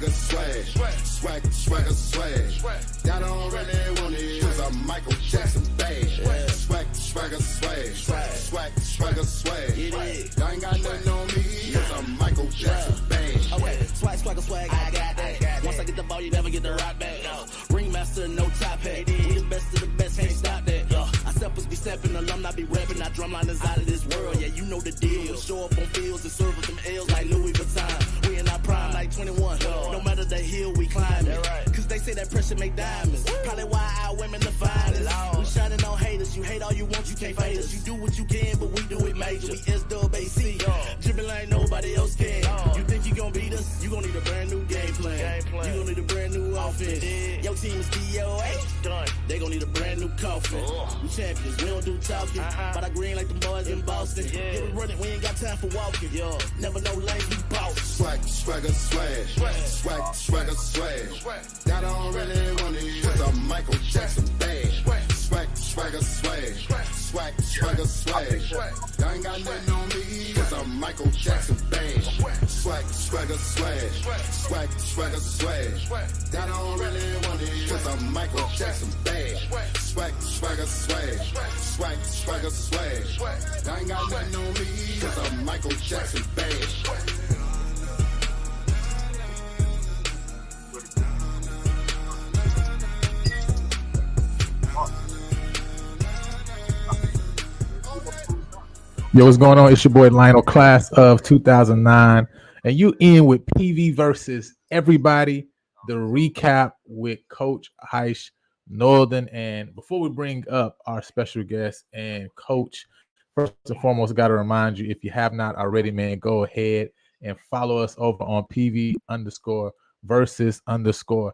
swagger, swag. Swagger, swag. That don't really want it, cause I'm Michael Jackson bad. Swagger, swag. Swagger, swag. Y'all ain't got nothing on me, cause I'm Michael Jackson bad. Okay, swag, I got that. Once I get the ball, you never get the rock back. Ringmaster, no top hat. We the best of the best, can't stop that. I steppers be stepping, alumni be rapping. Our drumline is out of this world, yeah, you know the deal. Show up on fields and serve with them L's like Louis Vuitton. We in our prime like 21. No matter the hill we climbing. Cause they say that pressure make diamonds. Probably why our women the finest. We shining on haters. You hate all you want, you can't fade us. You do what you can, but we do it major. We SWAC. Dribbling like nobody else can. You think you gon' beat us? You gon' need a brand new game plan. You gon' need a brand new offense. Your team is DOA. They gon' need a brand new coffin. We champions, we don't do talking. But I green like the boys in Boston. Yeah, we running, we ain't got time for walking. Never know lanes, we boss. Swagger, swagger, swag. That don't really want it, cause I'm Michael Jackson bad. Swagger, swagger, swag. Y'all ain't got nothing on me, cause I'm Michael Jackson bad. Swagger, swagger, swag. That don't really want it, cause I'm Michael Jackson bad. Swagger, swag. Y'all ain't got nothing on me, cause I'm Michael Jackson bad. Yo, what's going on? It's your boy Lionel, class of 2009, and you in with PV versus everybody. The recap with Coach Heish Northern. And before we bring up our special guest and coach, first and foremost, got to remind you, if you have not already, man, go ahead and follow us over on PV _ versus _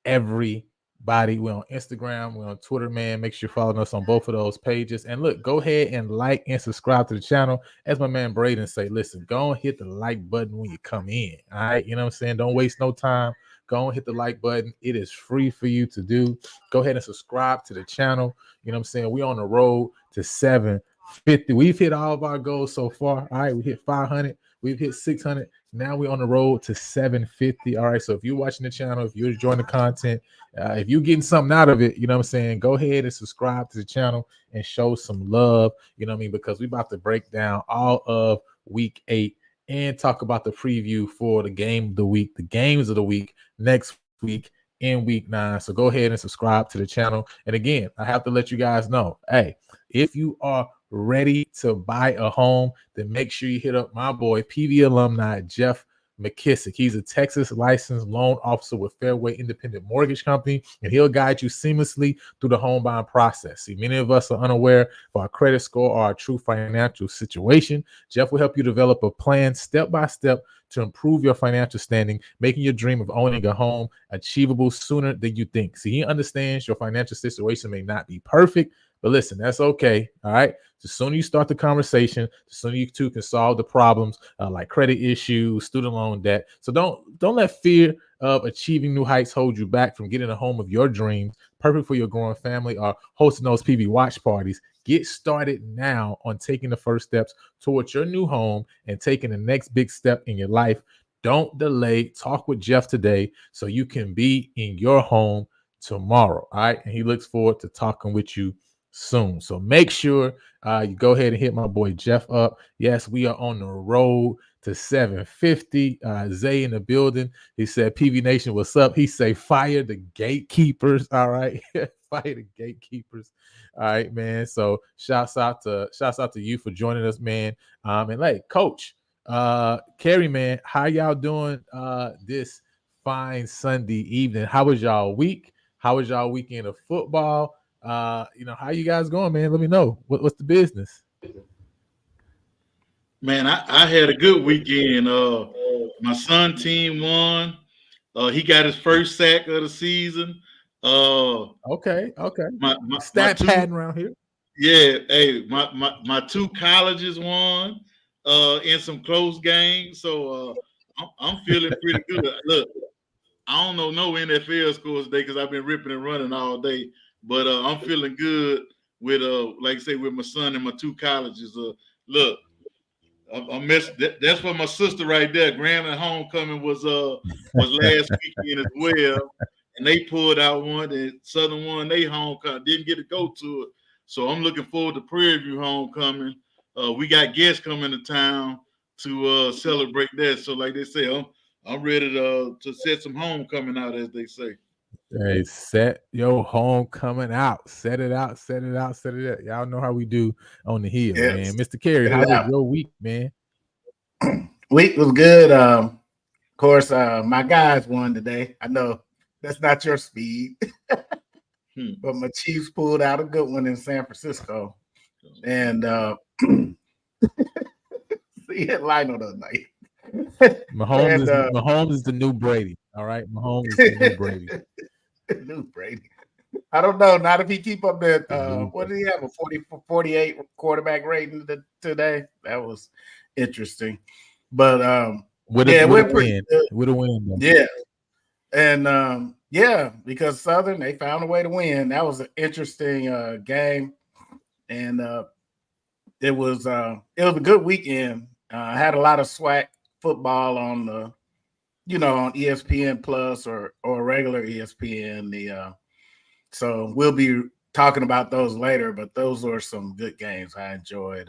everybody. We're on Instagram, we're on Twitter, man. Make sure you're following us on both of those pages. And look, go ahead and like and subscribe to the channel. As my man Braden say, listen, go and hit the like button when you come in. All right, you know what I'm saying? Don't waste no time. Go and hit the like button. It is free for you to do. Go ahead and subscribe to the channel. You know what I'm saying? We're on the road to 750. We've hit all of our goals so far. All right, we hit 500. We've hit 600. Now we're on the road to 750. All right, so if you're watching the channel, if you're enjoying the content, if you're getting something out of it, you know what I'm saying, go ahead and subscribe to the channel and show some love, you know what I mean, because we're about to break down all of week 8 and talk about the preview for the game of the week, the games of the week next week in week 9. So go ahead and subscribe to the channel. And again, I have to let you guys know, hey, if you are ready to buy a home, then make sure you hit up my boy, PV alumni Jeff McKissick. He's a Texas licensed loan officer with Fairway Independent Mortgage Company, and he'll guide you seamlessly through the home buying process. See, many of us are unaware of our credit score or our true financial situation. Jeff will help you develop a plan step by step to improve your financial standing, making your dream of owning a home achievable sooner than you think. See, he understands your financial situation may not be perfect, but listen, that's okay. All right. The sooner you start the conversation, the sooner you two can solve the problems like credit issues, student loan debt. So don't let fear of achieving new heights hold you back from getting a home of your dreams, perfect for your growing family, or hosting those PV watch parties. Get started now on taking the first steps towards your new home and taking the next big step in your life. Don't delay. Talk with Jeff today so you can be in your home tomorrow. All right. And he looks forward to talking with you soon. So make sure you go ahead and hit my boy Jeff up. Yes, we are on the road to 750. Zay in the building. He said, PV Nation, what's up? He say, fire the gatekeepers. All right. Fire the gatekeepers. All right, man. So shouts out to you for joining us, man. And like Coach Carrie, man, how y'all doing this fine Sunday evening? How was y'all week? How was y'all weekend of football? How you guys going, man? Let me know. What's the business? Man, I had a good weekend. My son team won. He got his first sack of the season. Okay. My Stat two, pattern around here. Yeah, hey, my two colleges won in some close games. So I'm feeling pretty good. Look, I don't know no NFL scores today because I've been ripping and running all day. But I'm feeling good with like I say, with my son and my two colleges. Look, I missed that. That's for my sister right there. Grambling homecoming was last weekend as well, and they pulled out one. And Southern won they homecoming. Didn't get to go to it, so I'm looking forward to Prairie View homecoming. We got guests coming to town to celebrate that. So, like they say, I'm ready to set some homecoming out, as they say. Hey, set your homecoming out. Set it out, set it out, set it out. Y'all know how we do on the hill, Yes. man. Mr. Carey, how was your week, man? Week was good. Of course, my guys won today. I know that's not your speed, but my Chiefs pulled out a good one in San Francisco. And see it Lionel tonight. Mahomes is the new Brady. All right. Mahomes is the new Brady. New Brady. I don't know. Not if he keep up that. What did he have? A 48 quarterback rating today? That was interesting. But with a win. With a win. Though. Yeah. And because Southern, they found a way to win. That was an interesting game. And it was a good weekend. I had a lot of SWAC football on the, on ESPN Plus or regular ESPN. So we'll be talking about those later, but those were some good games I enjoyed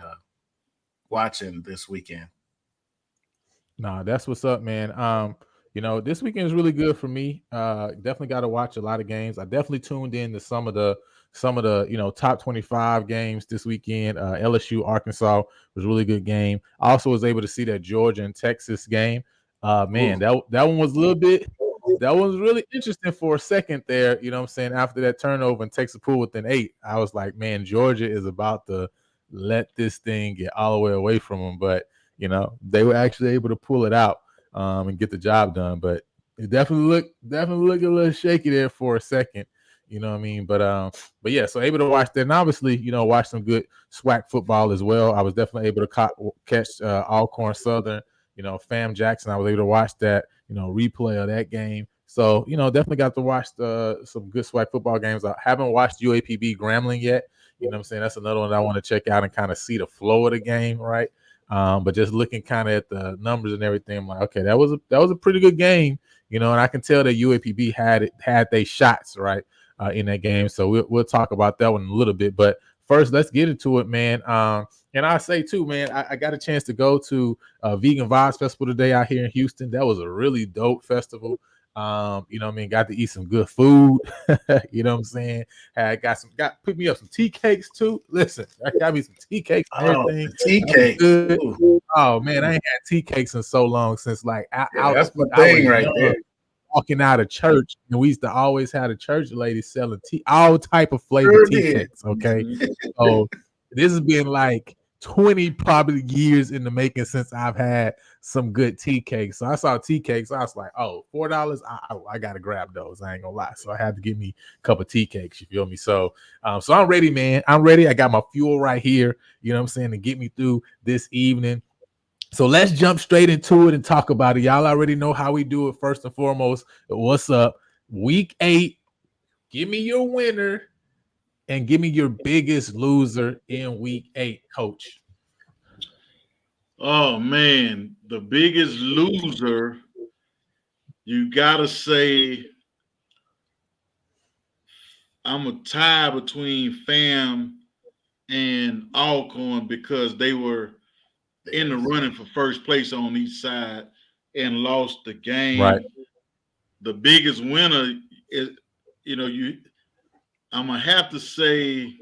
watching this weekend. Nah, that's what's up, man. This weekend is really good for me. Definitely got to watch a lot of games. I definitely tuned in to some of the top 25 games this weekend. LSU Arkansas was a really good game. I also was able to see that Georgia and Texas game. Man, that one was a little bit. That was really interesting for a second there. You know what I'm saying? After that turnover and Texas pulled within 8, I was like, man, Georgia is about to let this thing get all the way away from them. But they were actually able to pull it out and get the job done. But it definitely looked a little shaky there for a second. You know what I mean? But yeah, so able to watch that, and obviously, watch some good SWAC football as well. I was definitely able to catch Alcorn Southern, Fam Jackson. I was able to watch that, replay of that game. So, definitely got to watch some good SWAC football games. I haven't watched UAPB Grambling yet. You know what I'm saying? That's another one I want to check out and kind of see the flow of the game, right? But just looking kind of at the numbers and everything, I'm like, okay, that was a pretty good game, and I can tell that UAPB had their shots, right? In that game. So we'll talk about that one in a little bit. But first, let's get into it, man. And I say too, man, I got a chance to go to Vegan Vibes Festival today out here in Houston. That was a really dope festival. Got to eat some good food. You know what I'm saying? Put me up some tea cakes too. Listen, I got me some tea cakes and everything. Tea cakes. Oh man, I ain't had tea cakes in so long since that's my thing right there. Walking out of church, and we used to always have a church lady selling all type of flavored tea cakes. Okay, so this has been like 20 probably years in the making since I've had some good tea cakes. So I saw tea cakes, I was like, oh, $4, I gotta grab those. I ain't gonna lie. So I had to get me a cup of tea cakes. You feel me? So I'm ready, man. I'm ready. I got my fuel right here. You know what I'm saying, to get me through this evening. So let's jump straight into it and talk about it. Y'all already know how we do it. First and foremost, what's up? Week 8, give me your winner and give me your biggest loser in week 8, Coach. Oh, man, the biggest loser, you got to say I'm a tie between Fam and Alcorn because they were in the running for first place on each side and lost the game. Right. The biggest winner is, I'm going to have to say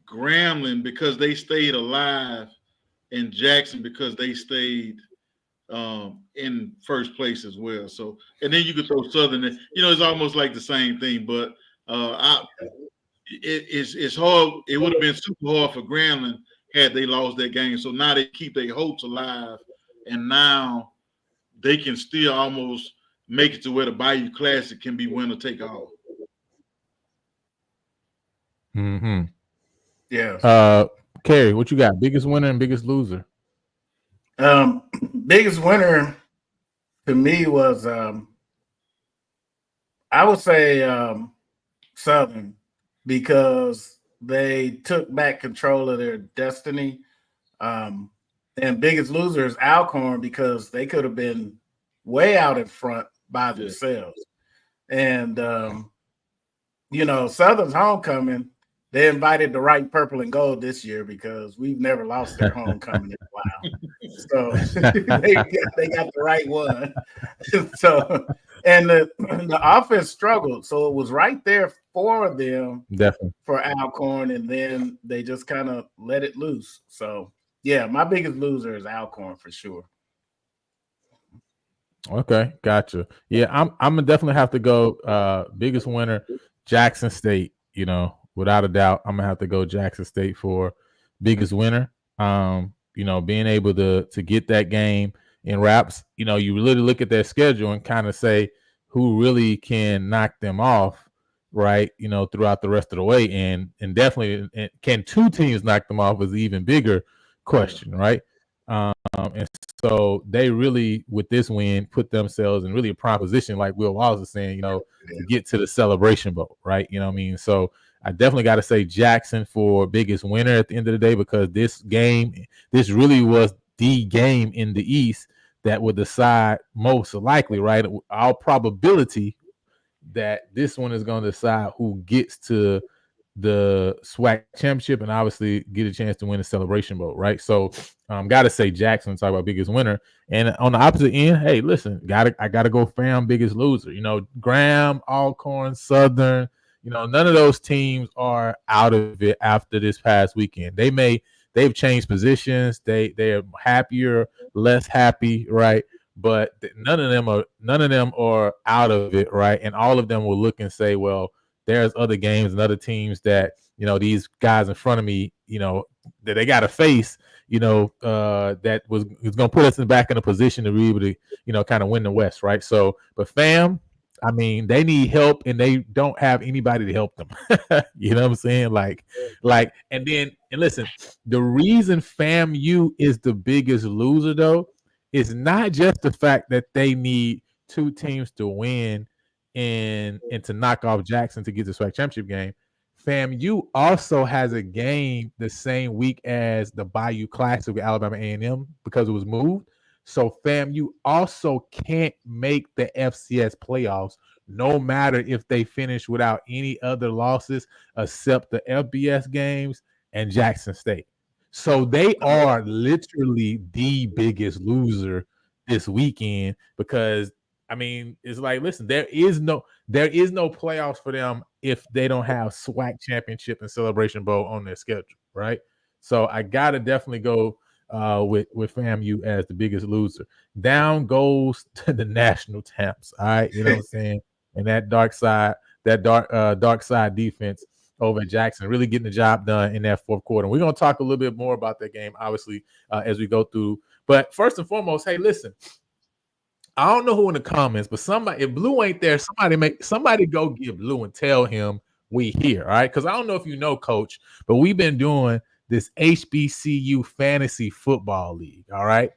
Grambling because they stayed alive and Jackson because they stayed in first place as well. So, and then you could throw Southern in. It's almost like the same thing, but it's hard. It would have been super hard for Grambling had they lost that game. So now they keep their hopes alive, and now they can still almost make it to where the Bayou Classic can be winner take all. Mm-hmm. Yeah. Carrie, what you got? Biggest winner and biggest loser? Biggest winner to me was I would say Southern, because they took back control of their destiny. And And biggest loser is Alcorn because they could have been way out in front by themselves. And Southern's homecoming, they invited the right purple and gold this year because we've never lost their homecoming in a while. So they got the right one. So and the offense struggled. So it was right there for them, definitely, for Alcorn, and then they just kind of let it loose. So yeah, my biggest loser is Alcorn for sure. Okay, gotcha. Yeah, I'm gonna definitely have to go. Biggest winner, Jackson State. Without a doubt, I'm gonna have to go Jackson State for biggest winner. Being able to get that game in wraps. You really look at their schedule and kind of say who really can knock them off, right? Throughout the rest of the way, and definitely can two teams knock them off is an even bigger question, right? And so they really, with this win, put themselves in really a prime position, like Will Wallace is saying, to get to the Celebration Bowl, right? You know what I mean? So I definitely got to say Jackson for biggest winner at the end of the day, because this really was the game in the East that would decide most likely, right? All probability that this one is going to decide who gets to the SWAC championship and obviously get a chance to win the Celebration Bowl, right? So gotta say Jackson, talk about biggest winner. And on the opposite end, hey, listen, I gotta go fam biggest loser. Graham, Alcorn, Southern, none of those teams are out of it after this past weekend. They've changed positions, they're happier, less happy, right? But none of them are out of it, right? And all of them will look and say, well, there's other games and other teams that these guys in front of me, that they got to face, that was going to put us back in a position to be able to, kind of win the West, right? So, but fam, I mean, they need help and they don't have anybody to help them. You know what I'm saying? And listen, the reason FAMU is the biggest loser though is not just the fact that they need two teams to win and to knock off Jackson to get the SWAC championship game. FAMU also has a game the same week as the Bayou Classic with Alabama A&M because it was moved. So FAMU also can't make the FCS playoffs no matter if they finish without any other losses except the FBS games and Jackson State. So they are literally the biggest loser this weekend because I mean, it's like, listen, there is no playoffs for them if they don't have SWAC championship and Celebration Bowl on their schedule, right? So I gotta definitely go with FAMU as the biggest loser. Down goes to the national champs. All right, you know what I'm saying? And that dark side defense over at Jackson, really getting the job done in that fourth quarter. And we're gonna talk a little bit more about that game, obviously, as we go through. But first and foremost, hey, listen. I don't know who in the comments, but somebody, if Blue ain't there, somebody go get Blue and tell him we here, all right? Because I don't know if you know, Coach, but we've been doing this HBCU Fantasy Football League, all right?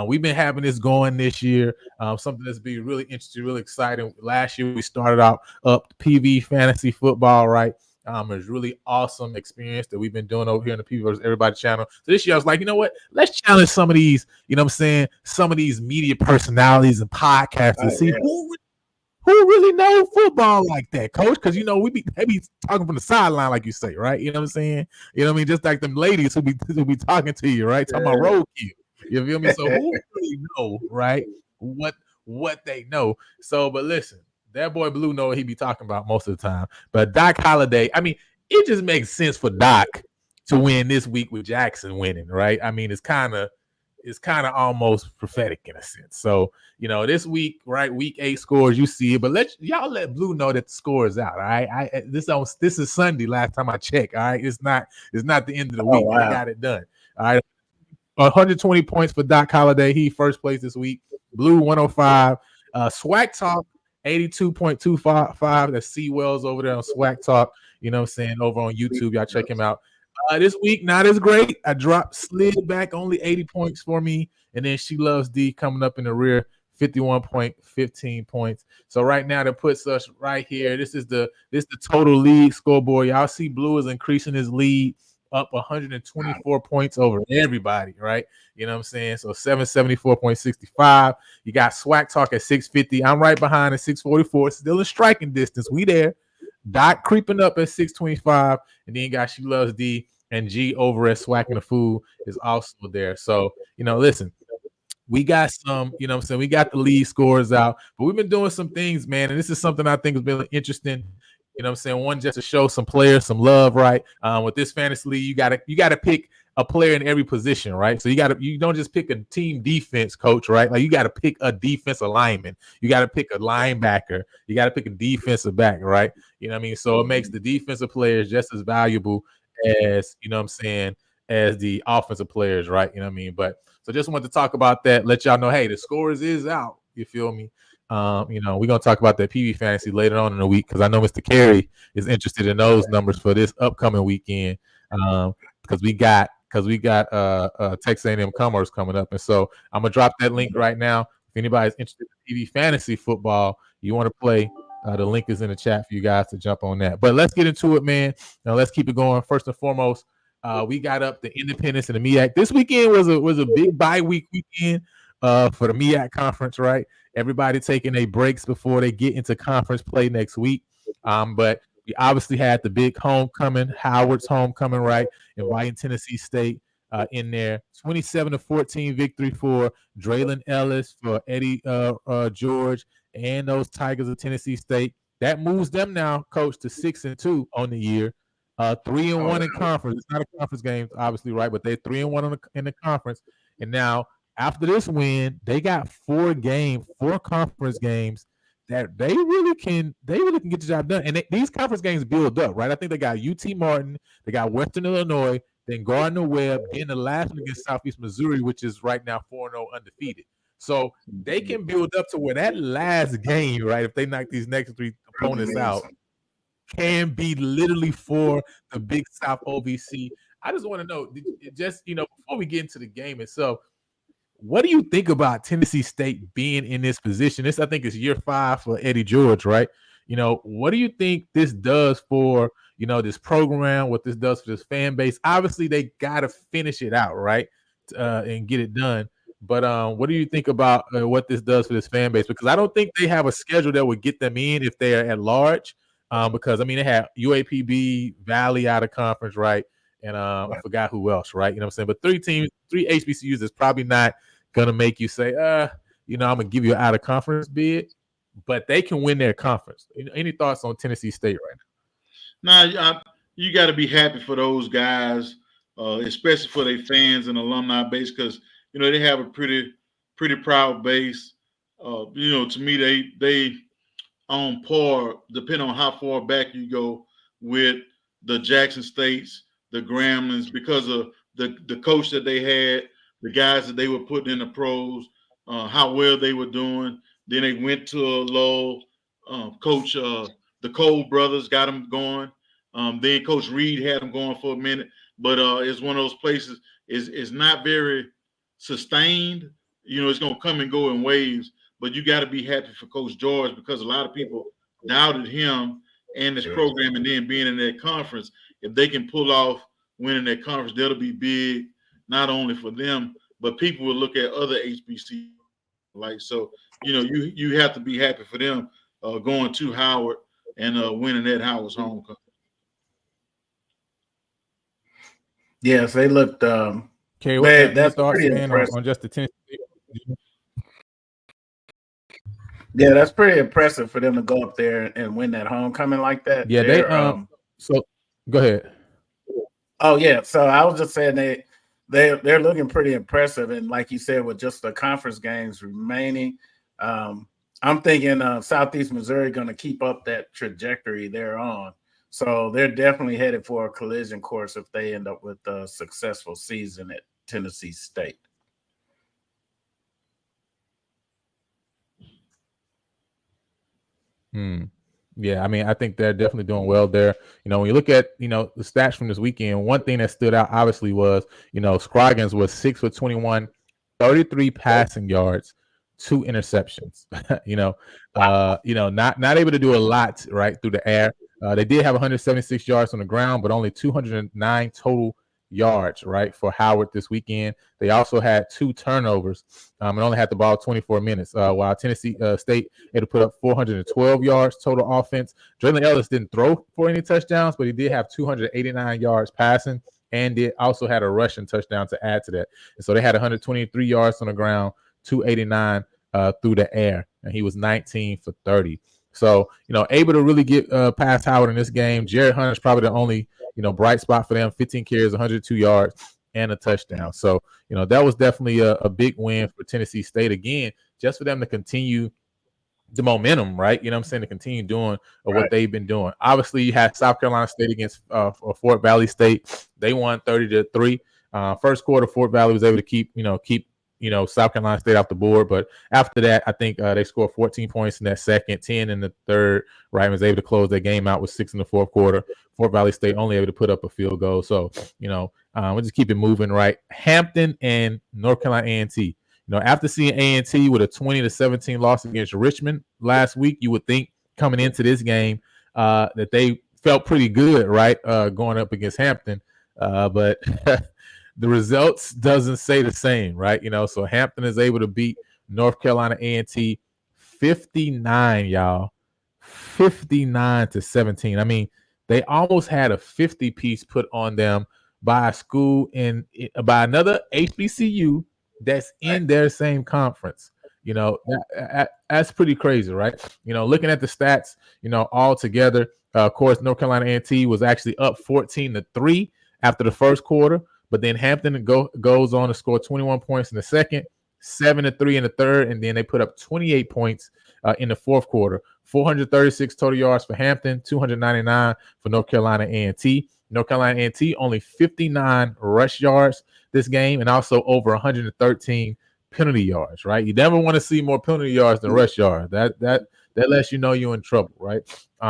We've been having this going this year, something that's been really interesting, really exciting. Last year, we started out up PV Fantasy Football, right? It's really awesome experience that we've been doing over here on the People vs. Everybody channel. So this year I was like, you know what? Let's challenge some of these, you know what I'm saying? Some of these media personalities and podcasters, see who really know football like that, Coach? Because they be talking from the sideline, like you say, right? You know what I'm saying? You know what I mean? Just like them ladies who be talking to you, right? Talking about roadkill. You feel me? So who really know, right? What they know. So, but listen. That boy Blue know what he be talking about most of the time. But Doc Holliday, I mean, it just makes sense for Doc to win this week with Jackson winning, right? I mean, it's kind of almost prophetic in a sense. So, this week, right, week 8 scores, you see it, but let Blue know that the score is out. All right. This is Sunday, last time I checked. All right. It's not the end of the week. Wow. I got it done. All right. 120 points for Doc Holliday. He first place this week. Blue 105. SWAC Talk 82.25. That's C Wells over there on SWAC Talk. You know what I'm saying? Over on YouTube. Y'all check him out. This week, not as great. I slid back only 80 points for me. And then She Loves D coming up in the rear, 51.15 points. So right now that puts us right here. This is the total league scoreboard. Y'all see Blue is increasing his lead up 124 points over everybody, right? You know what I'm saying? So 774.65. You got Swag Talk at 650. I'm right behind at 644. Still in striking distance. We there. Dot creeping up at 625. And then you got She Loves D and G over at Swacking the Food is also there. So, listen, we got some, what I'm saying? We got the lead scores out, but we've been doing some things, man. And this is something I think has been interesting. What I'm saying? One, just to show some players some love, right? With this fantasy league, you gotta pick a player in every position, right? So you don't just pick a team defense coach, right? Like you gotta pick a defensive lineman, you gotta pick a linebacker, you gotta pick a defensive back, right? You know what I mean? So it makes the defensive players just as valuable as as the offensive players, right? You know what I mean? But so just wanted to talk about that, let y'all know, hey, the scores is out. You feel me? We're gonna talk about that PV fantasy later on in the week because I know Mr. Carey is interested in those numbers for this upcoming weekend. Because we got Texas A&M Commerce coming up, and so I'm gonna drop that link right now. If anybody's interested in PV fantasy football, you want to play, the link is in the chat for you guys to jump on that. But let's get into it, man. Now let's keep it going. First and foremost, we got up the Independence and the MEAC. This weekend was a big bye week weekend for the MEAC conference, right? Everybody taking their breaks before they get into conference play next week. But we obviously had the big homecoming, Howard's homecoming, right? Inviting Tennessee State in there. 27-14 victory for Draylon Ellis, for Eddie George, and those Tigers of Tennessee State. That moves them now, coach, to 6-2 on the year. 3-1 in conference. It's not a conference game, obviously, right? But they're 3-1 in the conference. And now, after this win, they got 4 conference games that they really can get the job done. And these conference games build up, right? I think they got UT Martin, they got Western Illinois, then Gardner-Webb, then the last one against Southeast Missouri, which is right now 4-0 undefeated. So they can build up to where that last game, right, if they knock these next 3 opponents out, can be literally for the Big South OVC. I just want to know, before we get into the game itself, what do you think about Tennessee State being in this position? This, I think, is year 5 for Eddie George, right? What do you think this does for, this program, what this does for this fan base? Obviously, they got to finish it out, right, and get it done. But what do you think about what this does for this fan base? Because I don't think they have a schedule that would get them in if they are at large. Because, they had UAPB, Valley out of conference, right? And I forgot who else, right? You know what I'm saying? But 3 HBCUs is probably not going to make you say, I'm going to give you an out of conference bid, but they can win their conference. Any thoughts on Tennessee State right now? Nah, you got to be happy for those guys, especially for their fans and alumni base, because, they have a pretty proud base. To me, they on par, depending on how far back you go with the Jackson States, the Gremlins, because of the coach that they had, the guys that they were putting in the pros, how well they were doing. Then they went to a low coach, the Cole brothers got them going. Then Coach Reed had them going for a minute, but it's one of those places is not very sustained. It's going to come and go in waves, but you got to be happy for Coach George because a lot of people doubted him and his program, and then being in that conference. If they can pull off winning that conference, that'll be big, not only for them, but people will look at other HBC. So, you have to be happy for them going to Howard and winning that Howard's homecoming. Yes, they looked. Okay, that's thoughts, pretty man, impressive. on just the Tennessee. Yeah, that's pretty impressive for them to go up there and win that homecoming like that. Yeah, they so go ahead. Oh yeah, so I was just saying they're looking pretty impressive, and like you said, with just the conference games remaining, I'm thinking Southeast Missouri going to keep up that trajectory they're on. So they're definitely headed for a collision course if they end up with a successful season at Tennessee State. Yeah, I think they're definitely doing well there. When you look at, the stats from this weekend, one thing that stood out obviously was, Scroggins was 6 for 21, 33 passing yards, 2 interceptions. Not able to do a lot right through the air. They did have 176 yards on the ground, but only 209 total yards, right, for Howard this weekend. They also had 2 turnovers and only had the ball 24 minutes, while Tennessee State had to put up 412 yards total offense. Draylen Ellis didn't throw for any touchdowns, but he did have 289 yards passing and did also had a rushing touchdown to add to that. And so they had 123 yards on the ground, 289 through the air, and he was 19 for 30. So, able to really get past Howard in this game. Jared Hunter's probably the only, bright spot for them. 15 carries, 102 yards, and a touchdown. So, that was definitely a big win for Tennessee State. Again, just for them to continue the momentum, right? You know what I'm saying? To continue doing what they've been doing. Obviously, you had South Carolina State against Fort Valley State. They won 30-3. First quarter, Fort Valley was able to keep South Carolina State off the board. But after that, I think they scored 14 points in that second, 10 in the third. Right, was able to close their game out with 6 in the fourth quarter. Fort Valley State only able to put up a field goal. So, we'll just keep it moving, right? Hampton and North Carolina A&T. After seeing A&T with a 20-17 loss against Richmond last week, you would think coming into this game that they felt pretty good, right, going up against Hampton. But the results doesn't say the same, right? So Hampton is able to beat North Carolina A&T 59, y'all, 59-17. I mean, they almost had a 50-piece put on them by a school by another HBCU that's in their same conference. That's pretty crazy, right? Looking at the stats, all together, of course, North Carolina A&T was actually up 14-3 after the first quarter, but then Hampton goes on to score 21 points in the second, 7-3 in the third, and then they put up 28 points in the fourth quarter. 436 total yards for Hampton, 299 for North Carolina A&T. North Carolina A&T only 59 rush yards this game, and also over 113 penalty yards, right? You never want to see more penalty yards than rush yards. That lets you know you're in trouble, right?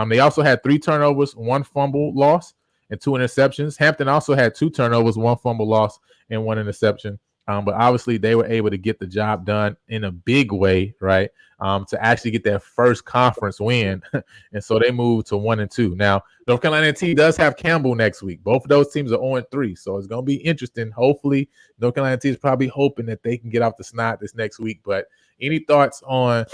They also had 3 turnovers, 1 fumble loss, and 2 interceptions. Hampton also had 2 turnovers, 1 fumble loss, and 1 interception. But obviously they were able to get the job done in a big way, right? To actually get their first conference win. And so they moved to 1-2. Now, North Carolina A&T does have Campbell next week. Both of those teams are 0-3. So it's going to be interesting. Hopefully, North Carolina A&T is probably hoping that they can get off the snot this next week. But any thoughts on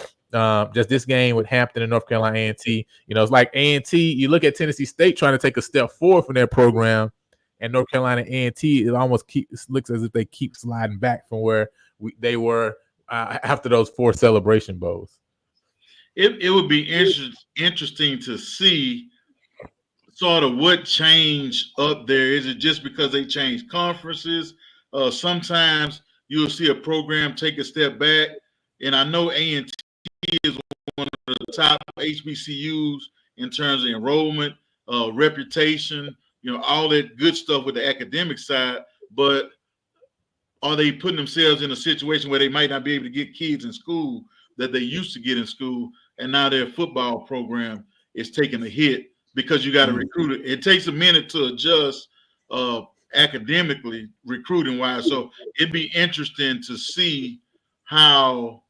just this game with Hampton and North Carolina A&T? It's like A&T, you look at Tennessee State trying to take a step forward from their program, and North Carolina A&T, it almost looks as if they keep sliding back from where they were after those 4 celebration bowls. It would be interesting to see sort of what changed up there. Is it just because they changed conferences? Sometimes you'll see a program take a step back, and I know A&T is one of the top HBCUs in terms of enrollment, reputation, all that good stuff with the academic side, but are they putting themselves in a situation where they might not be able to get kids in school that they used to get in school, and now their football program is taking a hit because you got to recruit it. It takes a minute to adjust academically, recruiting-wise. So it'd be interesting to see how,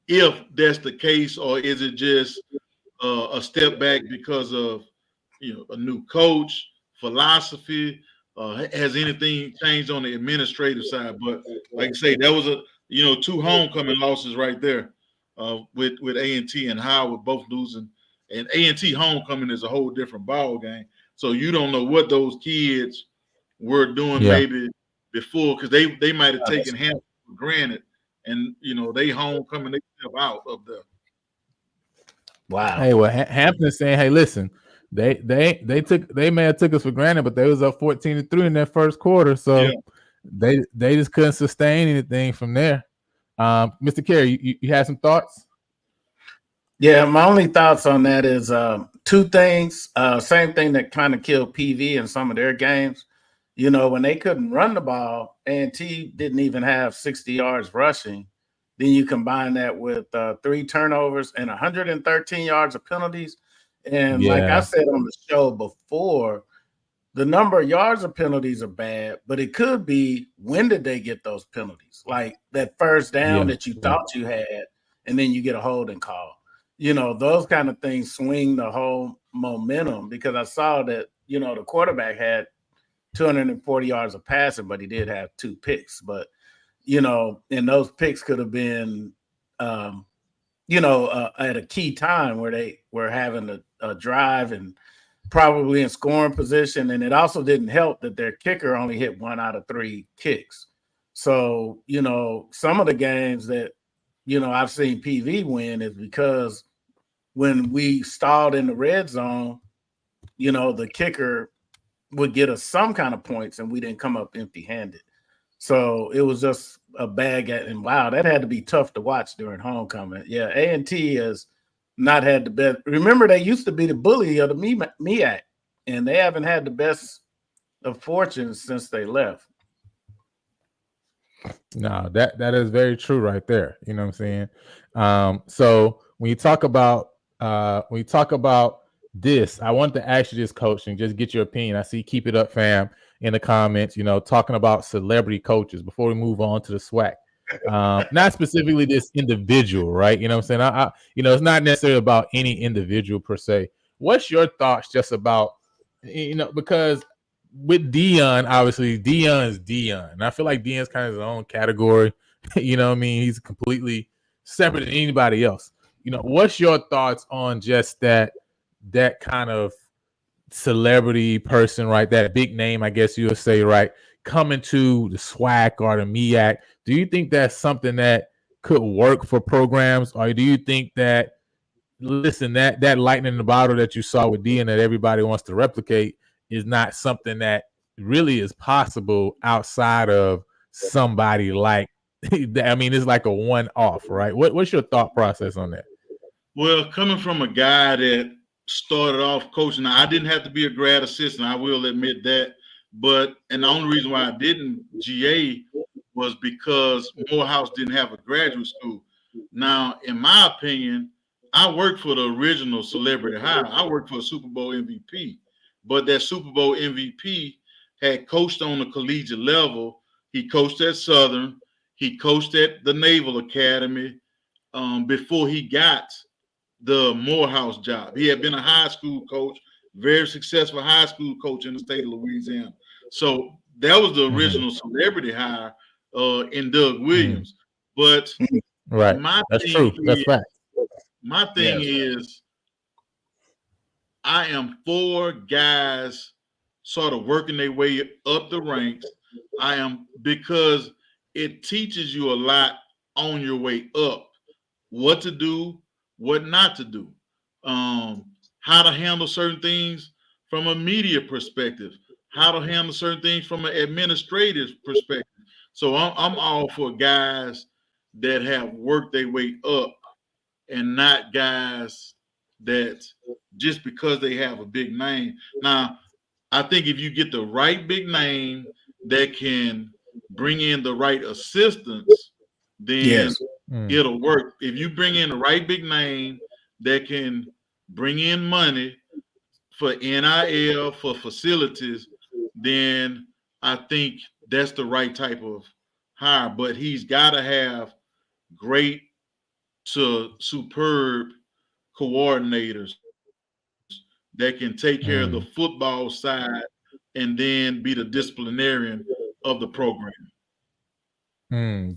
if that's the case, or is it just a step back because of a new coach, philosophy? Has anything changed on the administrative side? But like I say, that was 2 homecoming losses right there with A&T and Howard both losing. And A&T homecoming is a whole different ball game. So you don't know what those kids were doing maybe before, because they might have taken Hampton for granted, and they homecoming, they step out of there. Wow. Hey, well, Hampton's saying, hey, listen, they may have took us for granted, but they was up 14-3 in that first quarter, so they just couldn't sustain anything from there. Mr. Carey, you had some thoughts? Yeah, my only thoughts on that is 2 things. Same thing that kind of killed PV in some of their games. When they couldn't run the ball, A&T didn't even have 60 yards rushing. Then you combine that with 3 turnovers and 113 yards of penalties. And like I said on the show before, the number of yards of penalties are bad, but it could be, when did they get those penalties? Like that first down that you thought you had, and then you get a holding call. Those kind of things swing the whole momentum, because I saw that, the quarterback had 240 yards of passing, but he did have 2 picks. But, you know, and those picks could have been, you know, at a key time where they were having a drive and probably in scoring position. And it also didn't help that their kicker only hit 1 out of 3 kicks. So, you know, some of the games that, you know, I've seen PV win is because when we stalled in the red zone, you know, the kicker would get us some kind of points and we didn't come up empty-handed. So it was just a bad game. And wow, that had to be tough to watch during homecoming. Yeah, A&T has not had the best. Remember, they used to be the bully of the MEAC, and they haven't had the best of fortunes since they left. No, that is very true right there. You know what I'm saying? So when you talk about this, I want to ask you this, Coach, and just get your opinion. I see Keep It Up fam in the comments, you know, talking about celebrity coaches before we move on to the SWAC. Not specifically this individual, right? You know what I'm saying? I you know, it's not necessarily about any individual per se. What's your thoughts just about, you know, because with Dion, obviously Dion's Dion. And I feel like Dion's kind of his own category. You know what I mean? He's completely separate than anybody else. You know, what's your thoughts on just that kind of celebrity person, right? That big name, I guess you would say, right? Coming to the SWAC or the MEAC. Do you think that's something that could work for programs? Or do you think that, listen, that lightning in the bottle that you saw with Dion that everybody wants to replicate is not something that really is possible outside of somebody like, I mean, it's like a one-off, right? What's your thought process on that? Well, coming from a guy that started off coaching, now, I didn't have to be a grad assistant, I will admit that. And the only reason why I didn't GA was because Morehouse didn't have a graduate school. Now, in my opinion, I worked for the original celebrity hire. I worked for a Super Bowl MVP. But that Super Bowl MVP had coached on the collegiate level. He coached at Southern. He coached at the Naval Academy before he got the Morehouse job. He had been a high school coach, very successful high school coach in the state of Louisiana. So that was the original celebrity hire in Doug Williams. But right, that's true. That's fact. My thing is, I am for guys sort of working their way up the ranks. Because it teaches you a lot on your way up, what to do, what not to do, how to handle certain things from a media perspective, how to handle certain things from an administrative perspective. So I'm all for guys that have worked their way up and not guys that just because they have a big name. Now, I think if you get the right big name that can bring in the right assistants, then it'll work. If you bring in the right big name that can bring in money for NIL, for facilities, then I think that's the right type of hire. But he's got to have great to superb coordinators that can take care of the football side and then be the disciplinarian of the program.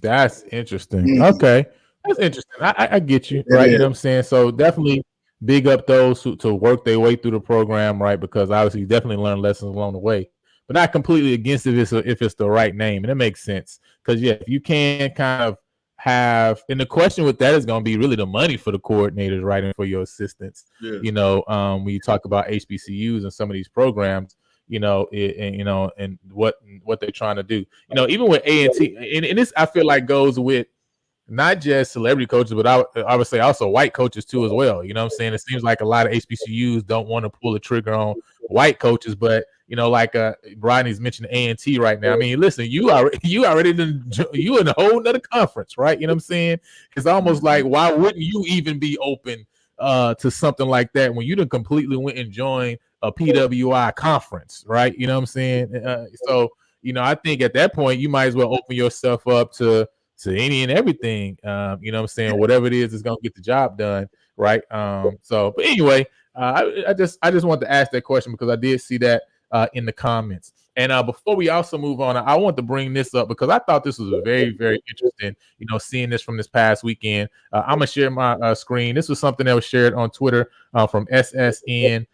That's interesting. Okay. That's interesting. I get you, right? You know what I'm saying? So definitely big up those who to work their way through the program, right? Because obviously you definitely learn lessons along the way, but not completely against it if it's the right name. And it makes sense. Because if you can kind of have, and the question with that is going to be really the money for the coordinators, right? And for your assistants, you know, when you talk about HBCUs and some of these programs, you know, and what they're trying to do, you know, even with A&T, and this I feel like goes with not just celebrity coaches, but I would say also white coaches too as well. You know what I'm saying? It seems like a lot of HBCUs don't want to pull the trigger on white coaches, but you know, like Rodney's mentioned A&T right now. I mean, listen, you already you in a whole nother conference, right? You know what I'm saying? It's almost like, why wouldn't you even be open to something like that when you done completely went and joined a PWI conference, right? You know what I'm saying? So, you know, I think at that point you might as well open yourself up to any and everything. You know what I'm saying? Whatever it is going to get the job done, right? So, but anyway, I just wanted to ask that question because I did see that in the comments. And before we also move on, I want to bring this up because I thought this was very, very interesting. Seeing this from this past weekend. I'm gonna share my screen. This was something that was shared on Twitter from SSN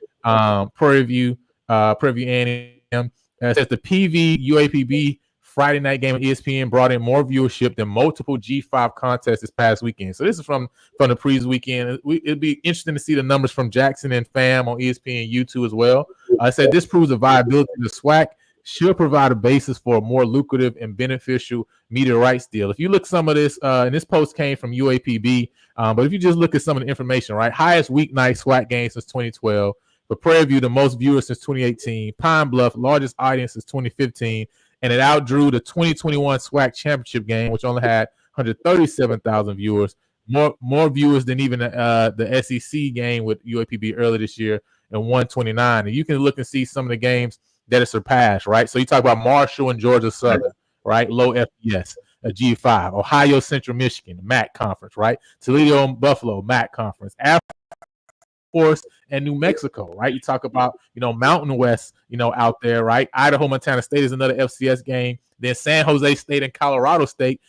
Prairie View, A&M. It says the PV UAPB Friday night game on ESPN brought in more viewership than multiple G5 contests this past weekend. So this is from the Pre's weekend. It'd be interesting to see the numbers from Jackson and Fam on ESPN U2 as well. I said this proves the viability of the SWAC should provide a basis for a more lucrative and beneficial media rights deal. If you look some of this, and this post came from UAPB, but if you just look at some of the information, right? Highest weeknight SWAC game since 2012. For Prairie View, the most viewers since 2018. Pine Bluff, largest audience since 2015. And it outdrew the 2021 SWAC championship game, which only had 137,000 viewers. More viewers than even the SEC game with UAPB earlier this year and 129. And you can look and see some of the games that it surpassed, right? So you talk about Marshall and Georgia Southern, right? Low FBS, a G5. Ohio Central Michigan, MAC conference, right? Toledo and Buffalo, MAC conference. Force and New Mexico, right? You talk about, Mountain West, out there, right? Idaho, Montana State is another FCS game. Then San Jose State and Colorado State,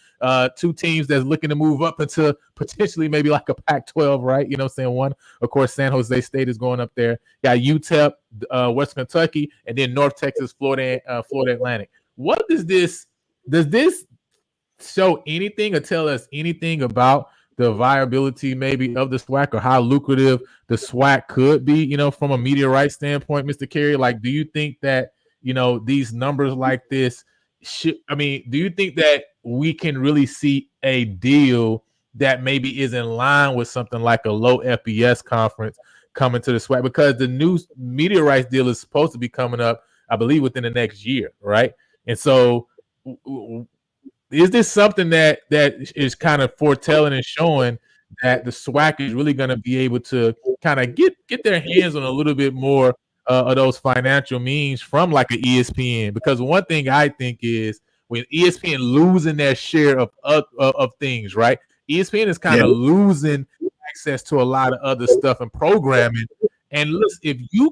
two teams that's looking to move up into potentially maybe like a Pac-12, right? You know what I'm saying? One, of course, San Jose State is going up there. Got UTEP, West Kentucky, and then North Texas, Florida Atlantic. What does this show anything or tell us anything about the viability maybe of the SWAC or how lucrative the SWAC could be, from a media rights standpoint, Mr. Carey? Like, do you think that, these numbers like this do you think that we can really see a deal that maybe is in line with something like a low FBS conference coming to the SWAC? Because the new media rights deal is supposed to be coming up, I believe, within the next year, right? And so is this something that is kind of foretelling and showing that the SWAC is really going to be able to kind of get their hands on a little bit more of those financial means from like an ESPN? Because one thing I think is when ESPN losing their share of things, right? ESPN is kind of losing access to a lot of other stuff and programming. And listen, if you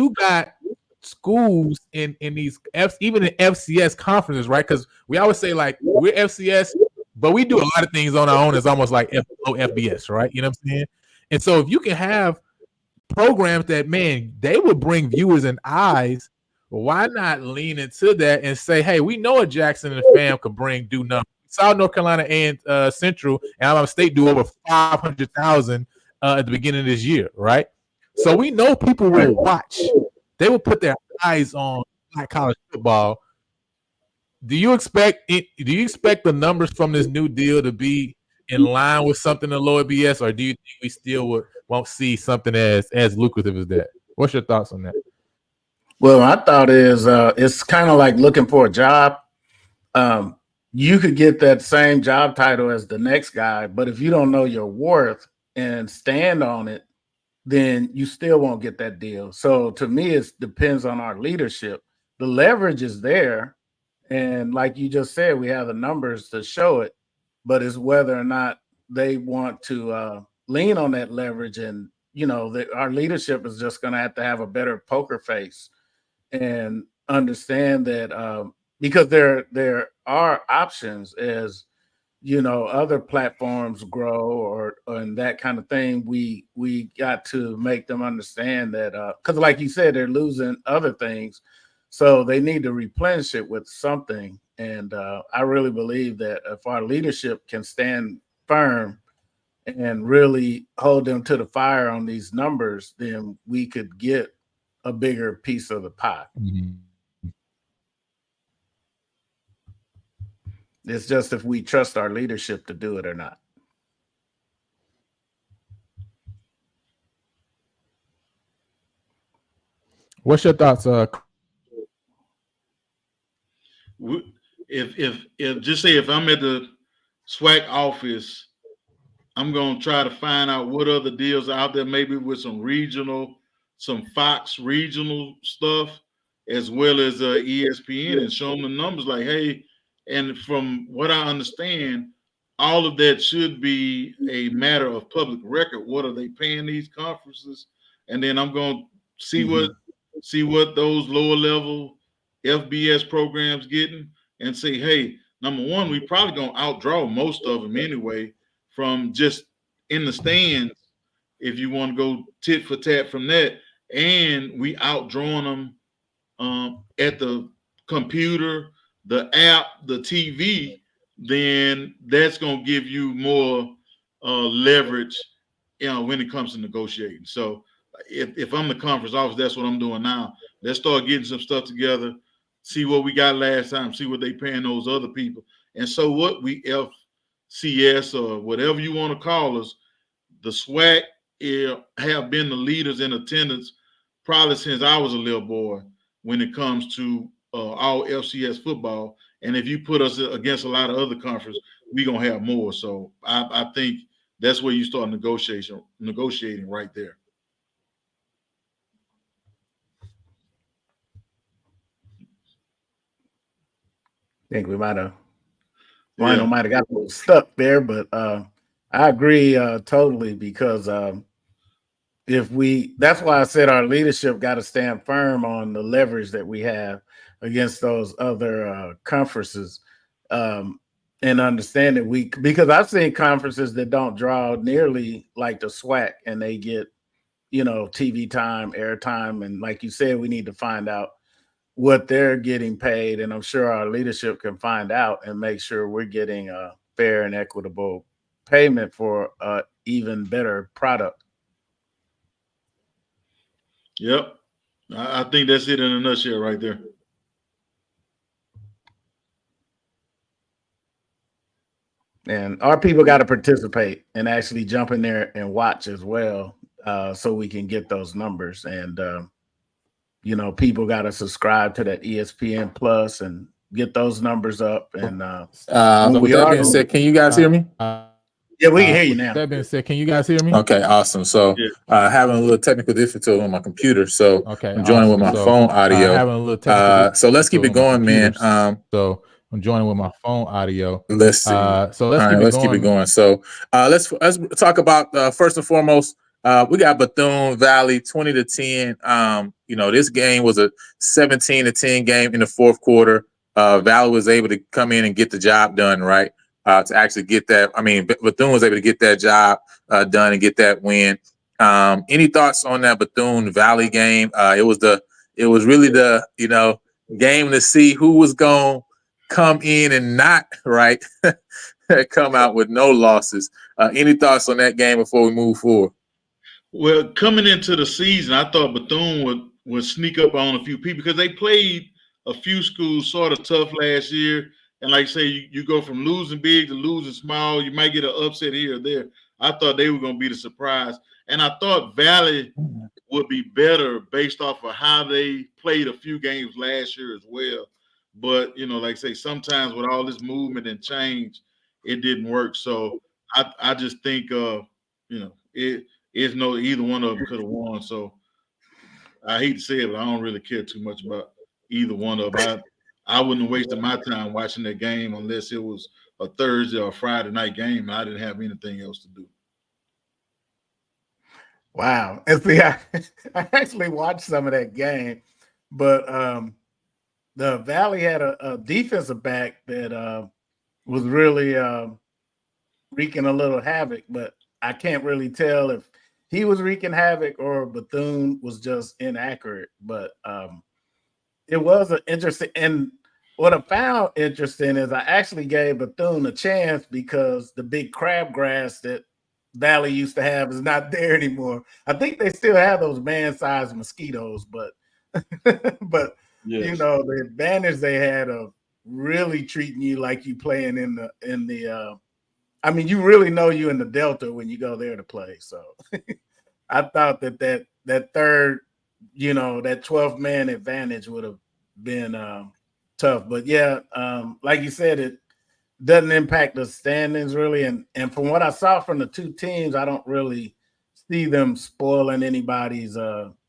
got schools in these even in FCS conferences, right? Because we always say like we're FCS, but we do a lot of things on our own. It's almost like FBS, right? You know what I'm saying? And so if you can have programs that, man, they would bring viewers and eyes, why not lean into that and say, hey, we know a Jackson and Fam could do numbers. South North Carolina and Central and Alabama State do over 500,000 at the beginning of this year, right? So we know people will watch. They will put their eyes on Black college football. Do you expect the numbers from this new deal to be in line with something in lower BS, or do you think we still won't see something as lucrative as that? What's your thoughts on that? Well, my thought is it's kind of like looking for a job. You could get that same job title as the next guy, but if you don't know your worth and stand on it, then you still won't get that deal. So to me, it depends on our leadership. The leverage is there. And like you just said, we have the numbers to show it, but it's whether or not they want to lean on that leverage. And, our leadership is just going to have a better poker face and understand that because there are options as, other platforms grow and that kind of thing. We got to make them understand that because like you said, they're losing other things. So they need to replenish it with something. And I really believe that if our leadership can stand firm and really hold them to the fire on these numbers, then we could get a bigger piece of the pie. Mm-hmm. It's just if we trust our leadership to do it or not. What's your thoughts? If just say if I'm at the SWAC office, I'm gonna try to find out what other deals are out there, maybe with some Fox regional stuff, as well as ESPN, and show them the numbers. Like, hey, and from what I understand, all of that should be a matter of public record. What are they paying these conferences? And then I'm gonna see what those lower level FBS programs getting and say, hey, number one, we probably gonna outdraw most of them anyway from just in the stands. If you want to go tit for tat from that, and we outdrawn them at the computer, the app, the TV, then that's going to give you more leverage, when it comes to negotiating. So if I'm the conference office, that's what I'm doing now. Let's start getting some stuff together, see what we got last time, see what they paying those other people. And so what we FCS or whatever you want to call us, the SWAC have been the leaders in attendance probably since I was a little boy when it comes to all FCS football. And if you put us against a lot of other conferences, we're going to have more. So I think that's where you start negotiating right there. I think we might have got a little stuck there, but I agree totally because that's why I said our leadership got to stand firm on the leverage that we have against those other conferences, and understand that because I've seen conferences that don't draw nearly like the SWAC, and they get, TV time, air time, and like you said, we need to find out what they're getting paid, and I'm sure our leadership can find out and make sure we're getting a fair and equitable payment for an even better product. Yep. I think that's it in a nutshell right there. And our people got to participate and actually jump in there and watch as well, so we can get those numbers. And, people got to subscribe to that ESPN Plus and get those numbers up. And with that being said, can you guys hear me? Yeah, we can hear you now. That being said, can you guys hear me? Okay, awesome. So having a little technical difficulty on my computer, so I'm joining with my phone audio. Having a little technical so let's keep it going, man. So I'm joining with my phone audio. Let's see. So let's keep it going. So let's talk about first and foremost. We got Bethune Valley 20-10. This game was a 17-10 game in the fourth quarter. Valley was able to come in and get the job done, right? To actually get that. I mean, Bethune was able to get that job done and get that win. Any thoughts on that Bethune Valley game? It was really the game to see who was going to come in and not right come out with no losses. Any thoughts on that game before we move forward? Well, coming into the season, I thought Bethune would sneak up on a few people because they played a few schools sort of tough last year. And like I say, you go from losing big to losing small. You might get an upset here or there. I thought they were going to be the surprise. And I thought Valley would be better based off of how they played a few games last year as well. But, like I say, sometimes with all this movement and change, it didn't work. So I just think, either one of them could have won. So I hate to say it, but I don't really care too much about either one of them. I wouldn't have wasted my time watching that game unless it was a Thursday or a Friday night game and I didn't have anything else to do. Wow. And see, I actually watched some of that game, but the Valley had a defensive back that was really wreaking a little havoc, but I can't really tell if he was wreaking havoc or Bethune was just inaccurate. But it was an interesting, and what I found interesting is I actually gave Bethune a chance because the big crabgrass that Valley used to have is not there anymore. I think they still have those man-sized mosquitoes, but yes. The advantage they had of really treating you like you playing in the you really know you in the Delta when you go there to play. So I thought that third, that 12th man advantage would have been tough. But yeah, like you said, it doesn't impact the standings really. And from what I saw from the two teams, I don't really see them spoiling anybody's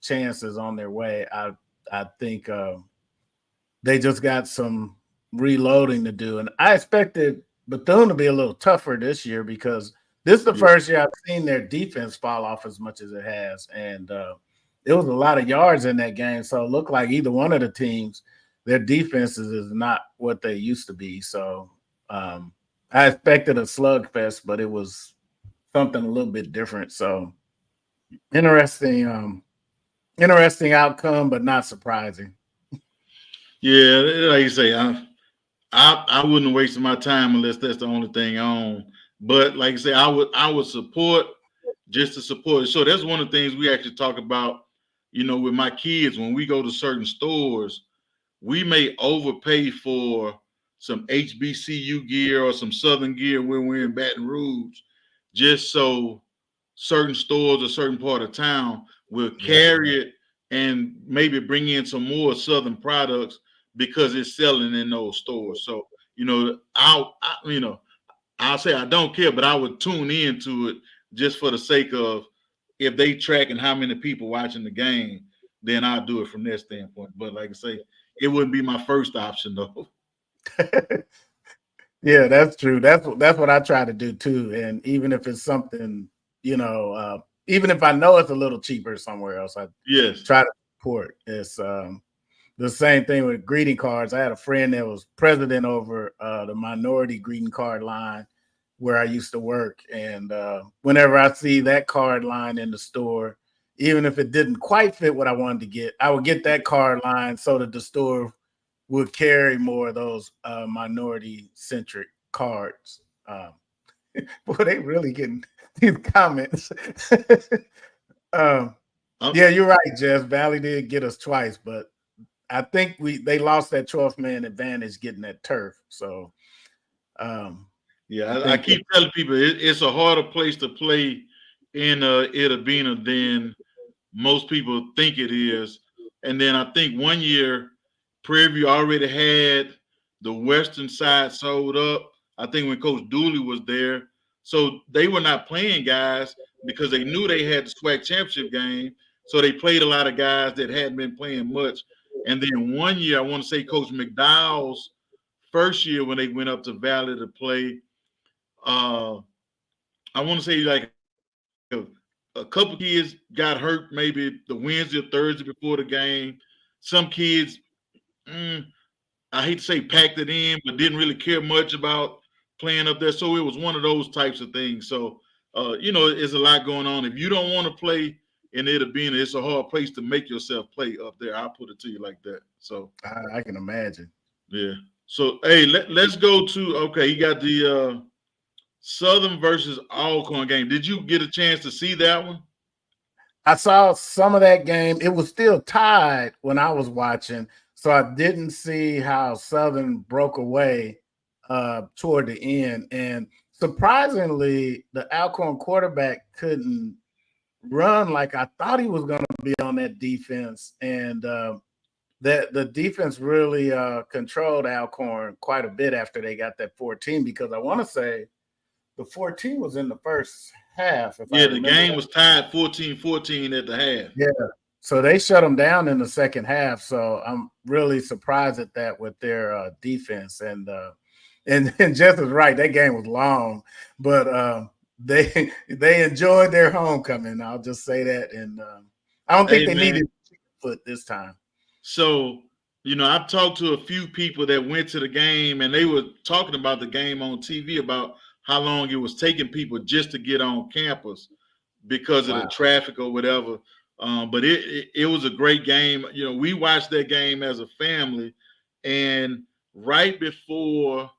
chances on their way. I think they just got some reloading to do. And I expected Bethune to be a little tougher this year because this is the first year I've seen their defense fall off as much as it has. And there was a lot of yards in that game. So it looked like either one of the teams their defenses is not what they used to be. So I expected a slugfest, but it was something a little bit different. So interesting outcome, but not surprising. Yeah, like you say, I wouldn't waste my time unless that's the only thing on. But like I say, I would support just to support it. So that's one of the things we actually talk about, with my kids when we go to certain stores. We may overpay for some HBCU gear or some Southern gear when we're in Baton Rouge, just so certain stores or certain part of town will carry it and maybe bring in some more Southern products because it's selling in those stores. So, I'll say I don't care, but I would tune into it just for the sake of if they tracking how many people watching the game, then I'll do it from their standpoint. But like I say, it wouldn't be my first option though. Yeah, that's true. That's what I try to do too. And even if it's something, even if I know it's a little cheaper somewhere else, I Yes. try to support. It's the same thing with greeting cards. I had a friend that was president over the minority greeting card line where I used to work. And whenever I see that card line in the store, even if it didn't quite fit what I wanted to get, I would get that card line so that the store would carry more of those minority-centric cards. Boy, they really getting these comments. Yeah, you're right, Jeff. Valley did get us twice, but I think they lost that 12th man advantage getting that turf. So, I keep telling people it's a harder place to play in Itabena than most people think it is. And then I think one year Prairie already had the western side sold up. I think when Coach Dooley was there. So they were not playing guys because they knew they had the SWAC championship game. So they played a lot of guys that hadn't been playing much. And then one year, I want to say Coach McDowell's first year when they went up to Valley to play, I want to say like a couple kids got hurt maybe the Wednesday or Thursday before the game. Some kids, I hate to say packed it in, but didn't really care much about playing up there. So it was one of those types of things. So, there's a lot going on. If you don't want to play in Itabena, it's a hard place to make yourself play up there. I'll put it to you like that. So I can imagine. Yeah. So, hey, let's go to, okay, you got the Southern versus Alcorn game. Did you get a chance to see that one? I saw some of that game. It was still tied when I was watching, so I didn't see how Southern broke away toward the end. And surprisingly, the Alcorn quarterback couldn't run like I thought he was going to be on that defense. And that the defense really controlled Alcorn quite a bit after they got that 14, because I want to say the 14 was in the first half. The game was tied 14-14 at the half. Yeah. So they shut them down in the second half. So I'm really surprised at that with their defense. And Jeff is right. That game was long, but they enjoyed their homecoming. I'll just say that. And I don't think they needed foot this time. So, I've talked to a few people that went to the game, and they were talking about the game on TV about how long it was taking people just to get on campus because of the traffic or whatever. But it was a great game. We watched that game as a family, and right before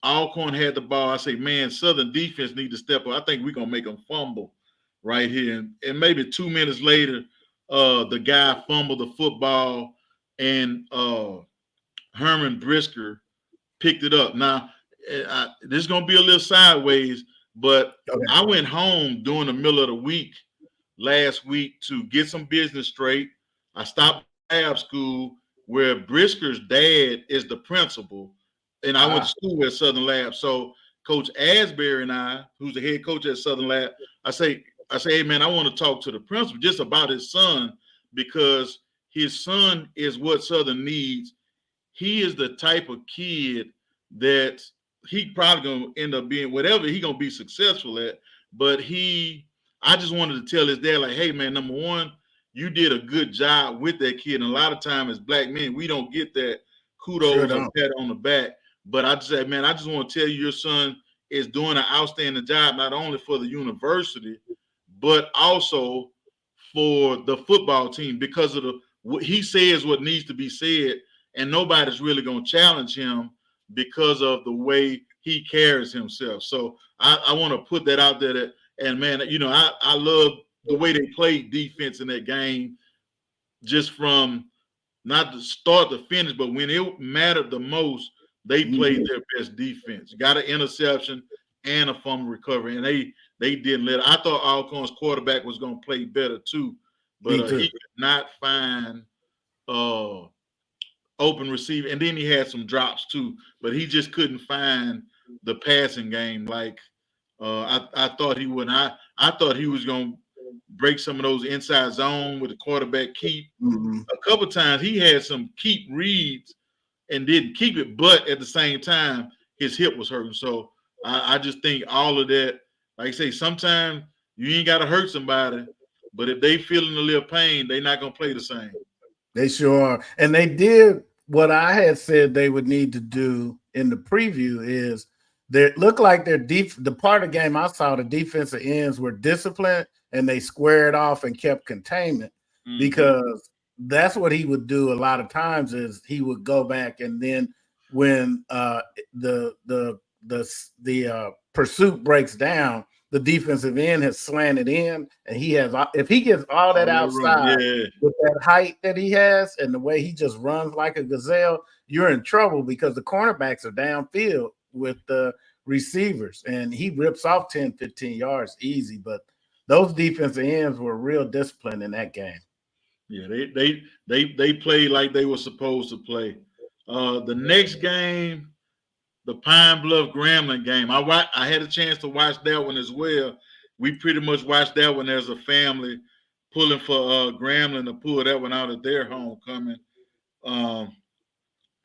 Alcorn had the ball, I say, man, Southern defense need to step up. I think we're going to make them fumble right here. And maybe 2 minutes later, the guy fumbled the football, and Herman Brisker picked it up. Now, this is going to be a little sideways, but I went home during the middle of the week last week to get some business straight. I stopped at lab school where Brisker's dad is the principal, and I went to school at Southern Lab. So Coach Asbury and I, who's the head coach at Southern Lab, I say, hey, man, I want to talk to the principal just about his son, because his son is what Southern needs. He is the type of kid that he probably going to end up being whatever he going to be successful at. But I just wanted to tell his dad, like, hey, man, number one, you did a good job with that kid. And a lot of times as black men, we don't get that kudos Sure or don't. pat on the back. But I just said, man, I just want to tell you your son is doing an outstanding job, not only for the university, but also for the football team because of what he says what needs to be said, and nobody's really going to challenge him because of the way he carries himself. So I want to put that out there. And man, I love the way they played defense in that game, just from not the start to finish, but when it mattered the most, they played their best defense. Got an interception and a fumble recovery, and they didn't let. I thought Alcorn's quarterback was going to play better too, but he could not find open receiver, and then he had some drops too, but he just couldn't find the passing game like I thought he would. I thought he was going to break some of those inside zone with the quarterback keep. A couple times he had some keep reads and didn't keep it, but at the same time his hip was hurting. So I just think all of that, like I say, sometimes you ain't got to hurt somebody, but if they feeling a little pain, they're not going to play the same. They sure are. And they did what I had said they would need to do in the preview is they looked like the part of the game I saw, the defensive ends were disciplined and they squared off and kept containment because that's what he would do a lot of times is he would go back and then when the pursuit breaks down, the defensive end has slanted in, and he has. If he gets all that outside with that height that he has and the way he just runs like a gazelle, you're in trouble because the cornerbacks are downfield with the receivers, and he rips off 10, 15 yards easy. But those defensive ends were real disciplined in that game. Yeah, they played like they were supposed to play. The next game, the Pine Bluff Grambling game. I had a chance to watch that one as well. We pretty much watched that one as a family, pulling for Grambling to pull that one out of their homecoming.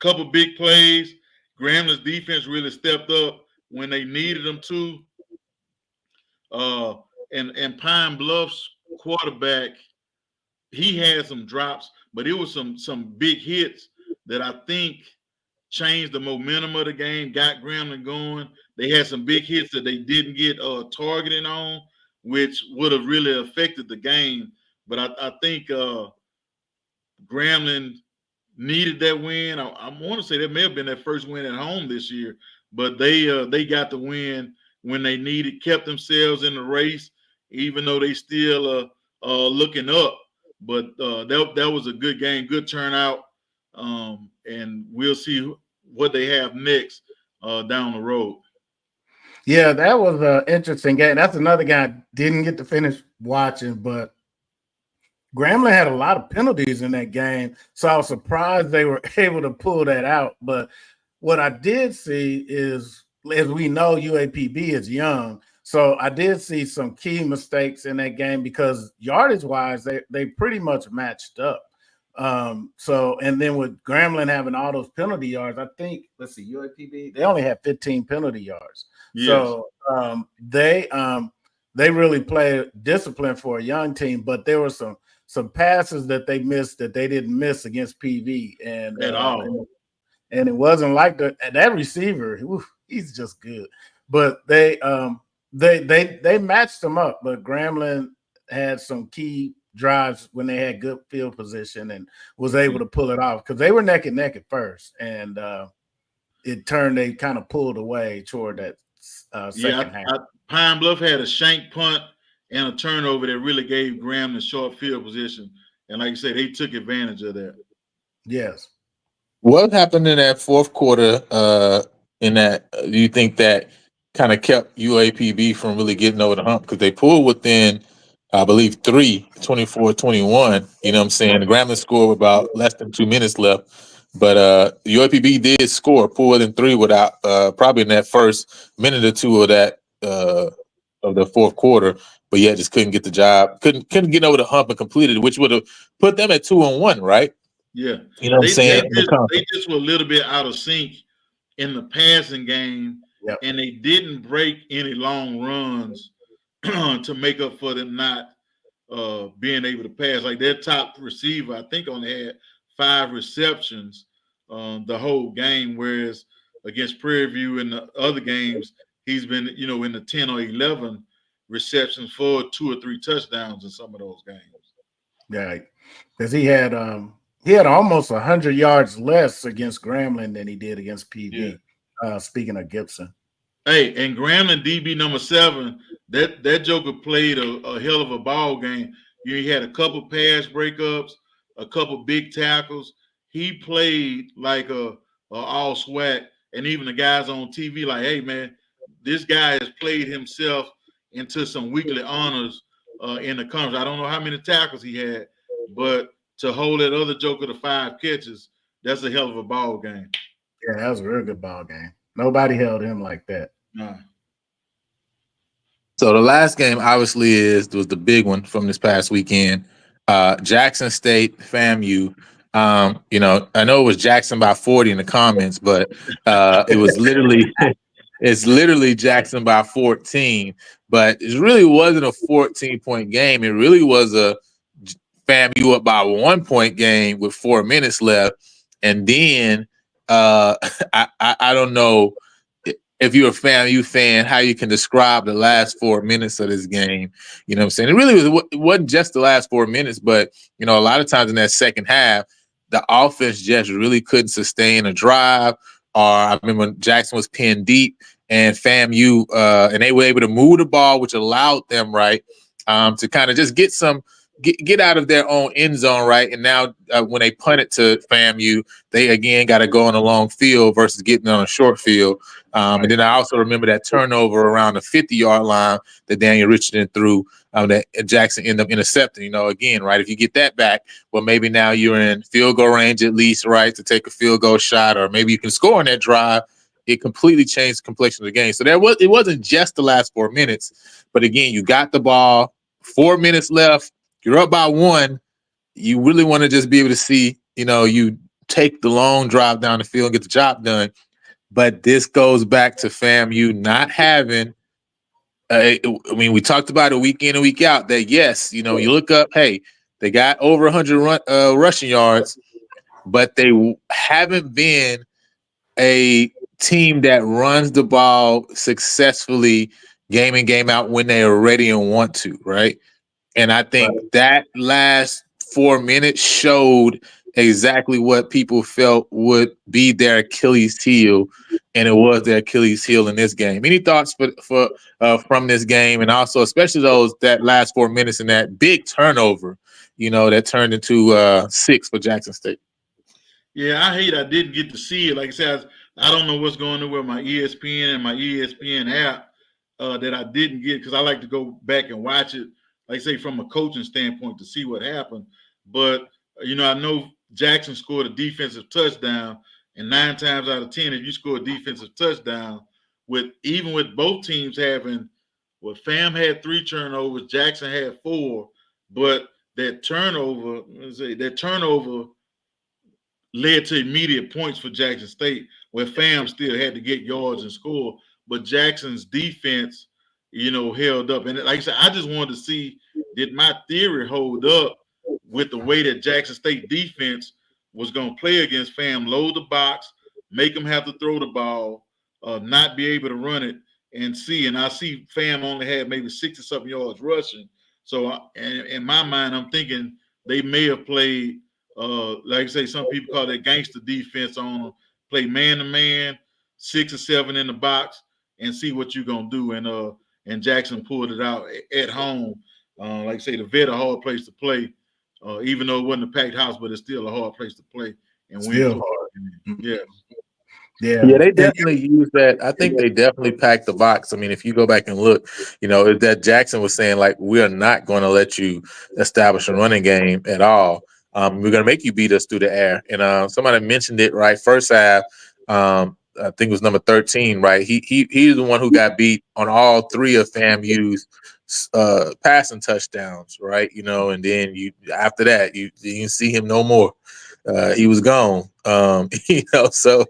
Couple big plays. Grambling's defense really stepped up when they needed them to. And Pine Bluff's quarterback, he had some drops, but it was some big hits that I think changed the momentum of the game, got Grambling going. They had some big hits that they didn't get targeting on, which would have really affected the game. But I think Grambling needed that win. I want to say that may have been their first win at home this year, but they got the win when they needed, kept themselves in the race, even though they still looking up. But that was a good game, good turnout, and we'll see what they have next down the road. Yeah, that was an interesting game. That's another guy I didn't get to finish watching, but Grambling had a lot of penalties in that game, so I was surprised they were able to pull that out. But what I did see is, as we know, UAPB is young, so I did see some key mistakes in that game because yardage-wise, they pretty much matched up. So, and then with Grambling having all those penalty yards, I think, let's see, UAPB, they only had 15 penalty yards. Yes. So they really played discipline for a young team, but there were some passes that they missed that they didn't miss against PV. And at all. And it wasn't like that receiver, he's just good. But they matched them up, but Grambling had some key drives when they had good field position and was able to pull it off because they were neck and neck at first, and they kind of pulled away toward that second half. Pine Bluff had a shank punt and a turnover that really gave Graham the short field position, and like you said, they took advantage of that. Yes. What happened in that fourth quarter? Do you think that kind of kept UAPB from really getting over the hump because they pulled within, I believe, 24-21. You know what I'm saying? The Grambling scored with about less than 2 minutes left. But UAPB did score, pull within 3 without probably in that first minute or two of that of the fourth quarter. But yeah, just couldn't get the job. Couldn't get over the hump and complete it, which would have put them at 2-1, right? Yeah. You know what I'm saying? They just were a little bit out of sync in the passing game. Yep. And they didn't break any long runs to make up for them not being able to pass. Like their top receiver, I think only had 5 receptions the whole game, whereas against Prairie View and the other games, he's been, in the 10 or 11 receptions for 2 or 3 touchdowns in some of those games. Yeah, because he had almost 100 yards less against Grambling than he did against PV. Yeah. Speaking of Gibson. Hey, and Grambling DB number 7, that joker played a hell of a ball game. He had a couple pass breakups, a couple big tackles. He played like a all swag, and even the guys on TV like, hey man, this guy has played himself into some weekly honors in the conference. I don't know how many tackles he had, but to hold that other joker to 5 catches, that's a hell of a ball game. Yeah, that was a real good ball game. Nobody held him like that. No. So the last game obviously was the big one from this past weekend. Jackson State, FAMU. I know it was Jackson by 40 in the comments, but it was literally it's literally Jackson by 14. But it really wasn't a 14-point game. It really was a FAMU up by 1 point game with 4 minutes left. And then I don't know if you're a FAMU fan, how you can describe the last 4 minutes of this game. You know what I'm saying? It wasn't just the last 4 minutes, but, a lot of times in that second half, the offense just really couldn't sustain a drive. Or I remember when Jackson was pinned deep and FAMU, and they were able to move the ball, which allowed them, to kind of just get out of their own end zone, right? And now when they punt it to FAMU, they again got to go on a long field versus getting on a short field. And then I also remember that turnover around the 50-yard line that Daniel Richardson threw that Jackson ended up intercepting. Again, right, if you get that back, well, maybe now you're in field goal range at least, right, to take a field goal shot, or maybe you can score on that drive. It completely changed the complexion of the game. So it wasn't just the last 4 minutes, but again, you got the ball, 4 minutes left. You're up by 1. You really want to just be able to see, you take the long drive down the field and get the job done. But this goes back to FAMU not having. We talked about it week in and week out that yes, you look up, hey, they got over 100 rushing yards, but they haven't been a team that runs the ball successfully game in, game out when they are ready and want to, right? And I think that last 4 minutes showed exactly what people felt would be their Achilles heel, and it was their Achilles heel in this game. Any thoughts for from this game, and also especially that last 4 minutes and that big turnover, that turned into 6 for Jackson State? Yeah, I didn't get to see it. Like I said, I don't know what's going on with my ESPN and my ESPN app that I didn't get because I like to go back and watch it, like say from a coaching standpoint to see what happened. But I know Jackson scored a defensive touchdown, and 9 times out of 10, if you score a defensive touchdown, even with both teams having, FAM had 3 turnovers, Jackson had 4, but that turnover led to immediate points for Jackson State, where FAM still had to get yards and score, but Jackson's defense, held up. And like I said, I just wanted to see, did my theory hold up with the way that Jackson State defense was going to play against FAM, load the box, make them have to throw the ball, not be able to run it, and see. And I see FAM only had maybe 60-something yards rushing. So in my mind, I'm thinking they may have played, like I say, some people call that gangster defense on them, play man-to-man, 6 or 7 in the box, and see what you're going to do. And Jackson pulled it out at home. Like I say, the Vet, a hard place to play. Even though it wasn't a packed house, but it's still a hard place to play and win. Still hard. Yeah, they definitely use that. I think they definitely packed the box. I mean, if you go back and look, that Jackson was saying, like, we are not going to let you establish a running game at all. We're going to make you beat us through the air. And somebody mentioned it, right? First half, I think it was number 13, right? He's the one who got beat on all 3 of FAMU's passing touchdowns, right? And then after that, you didn't see him no more. he was gone. So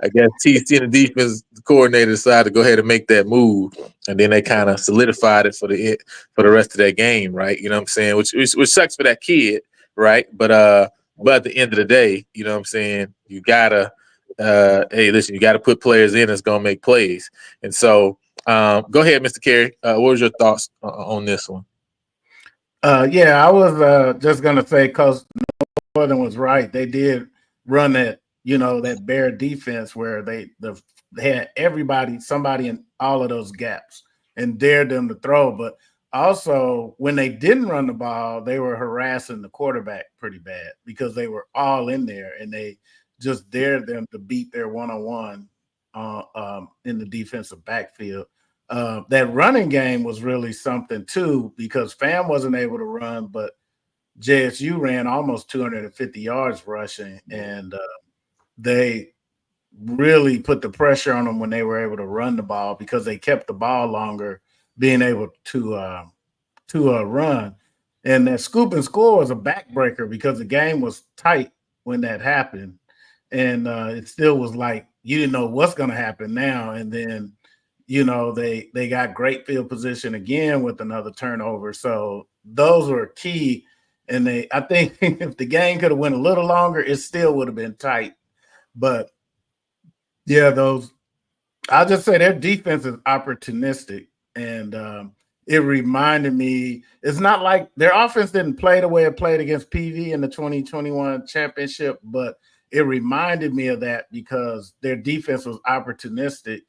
I guess TC and the defense coordinator decided to go ahead and make that move, and then they kind of solidified it for the rest of that game, right? You know what I'm saying? Which sucks for that kid, right? But at the end of the day, you know what I'm saying? You gotta, hey, listen, you gotta put players in that's gonna make plays, and so go ahead, Mr. Carey. What was your thoughts on this one? Yeah, I was just gonna say because Northern was right. They did run that, that Bear defense where they had somebody in all of those gaps and dared them to throw. But also when they didn't run the ball, they were harassing the quarterback pretty bad because they were all in there and they just dared them to beat their one-on-one in the defensive backfield. That running game was really something too because Fam wasn't able to run, but JSU ran almost 250 yards rushing, and they really put the pressure on them when they were able to run the ball because they kept the ball longer, being able to run. And that scoop and score was a backbreaker because the game was tight when that happened, and it still was like you didn't know what's going to happen now, and then they got great field position again with another turnover. So those were key. And I think if the game could have went a little longer, it still would have been tight. But yeah, I'll just say their defense is opportunistic. And it reminded me, it's not like their offense didn't play the way it played against PV in the 2021 championship, but it reminded me of that because their defense was opportunistic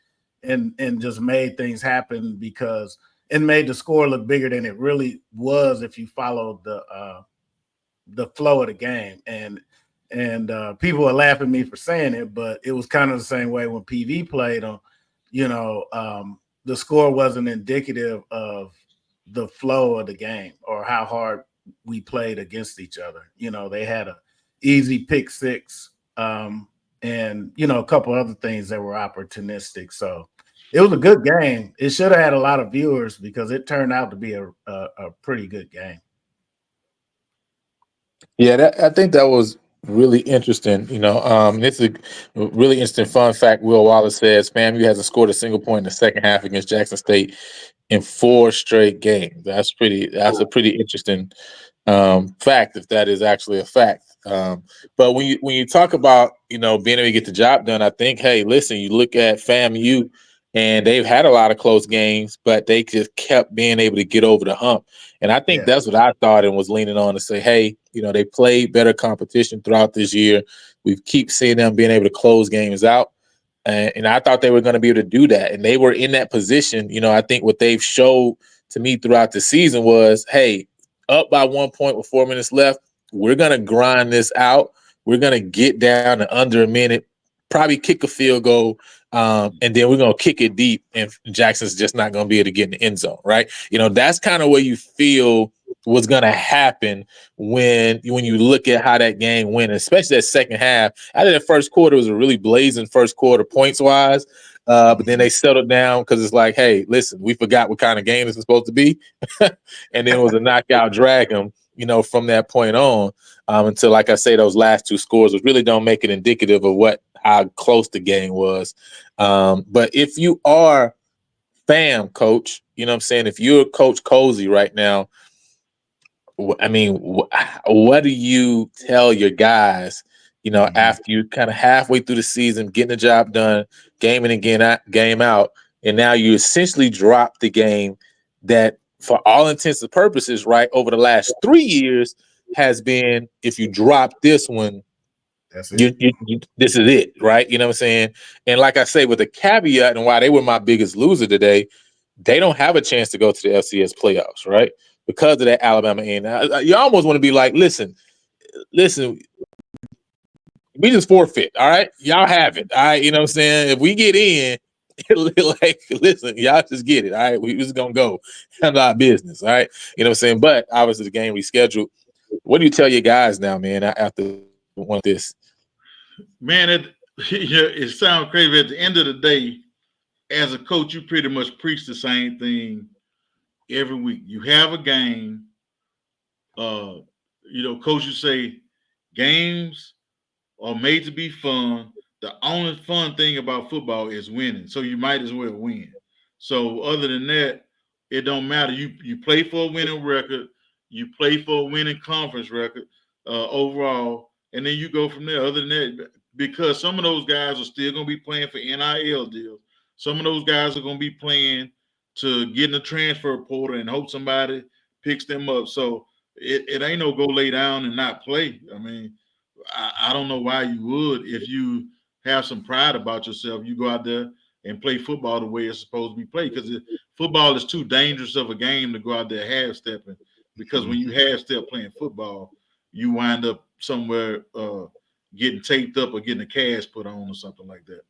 and just made things happen because it made the score look bigger than it really was if you followed the flow of the game. And people are laughing at me for saying it, but it was kind of the same way when PV played them. The score wasn't indicative of the flow of the game or how hard we played against each other. They had a easy pick six, and a couple other things that were opportunistic. So it was a good game. It should have had a lot of viewers because it turned out to be a pretty good game. Yeah, I think that was really interesting. It's a really interesting fun fact. Will Wallace says FAMU hasn't scored a single point in the second half against Jackson State in 4 straight games. That's a pretty interesting fact, if that is actually a fact. But when you talk about being able to get the job done, I think, hey, listen, you look at FAMU and they've had a lot of close games, but they just kept being able to get over the hump. And I think that's what I thought and was leaning on to say, hey, they played better competition throughout this year. We keep seeing them being able to close games out. And I thought they were going to be able to do that. And they were in that position. I think what they've showed to me throughout the season was, hey, up by 1 point with 4 minutes left, we're going to grind this out. We're going to get down to under a minute, probably kick a field goal, and then we're going to kick it deep, and Jackson's just not going to be able to get in the end zone, right? That's kind of where you feel what's going to happen when you look at how that game went, especially that second half. I think the first quarter was a really blazing first quarter points-wise, but then they settled down because it's like, hey, listen, we forgot what kind of game this is supposed to be, and then it was a knockout drag 'em, from that point on until, like I say, those last 2 scores, which really don't make it indicative of how close the game was. But if you are FAM, coach, what I'm saying? If you're Coach Cozy right now, I mean, what do you tell your guys, after you kind of halfway through the season, getting the job done, game in and game out, and now you essentially drop the game that, for all intents and purposes, right, over the last 3 years has been, if you drop this one, that's it. This is it, right? You know what I'm saying? And like I say, with a caveat, and why they were my biggest loser today, they don't have a chance to go to the FCS playoffs, right? Because of that Alabama end. You almost want to be like, listen, we just forfeit, all right? Y'all have it, all right? You know what I'm saying? If we get in, like, listen, y'all just get it, all right? We just going to go handle our business, all right? You know what I'm saying? But obviously the game rescheduled. What do you tell your guys now, man, after one of this? Man, it sounds crazy. At the end of the day, as a coach, you pretty much preach the same thing every week. You have a game. Coaches say games are made to be fun. The only fun thing about football is winning, so you might as well win. So other than that, it don't matter. You play for a winning record, you play for a winning conference record overall, and then you go from there. Other than that, because some of those guys are still going to be playing for NIL deals. Some of those guys are going to be playing to get in the transfer portal and hope somebody picks them up. So it ain't no go lay down and not play. I mean, I don't know why you would. If you have some pride about yourself, you go out there and play football the way it's supposed to be played. Because football is too dangerous of a game to go out there half stepping. Because when you half step playing football, you wind up somewhere getting taped up or getting a cast put on or something like that.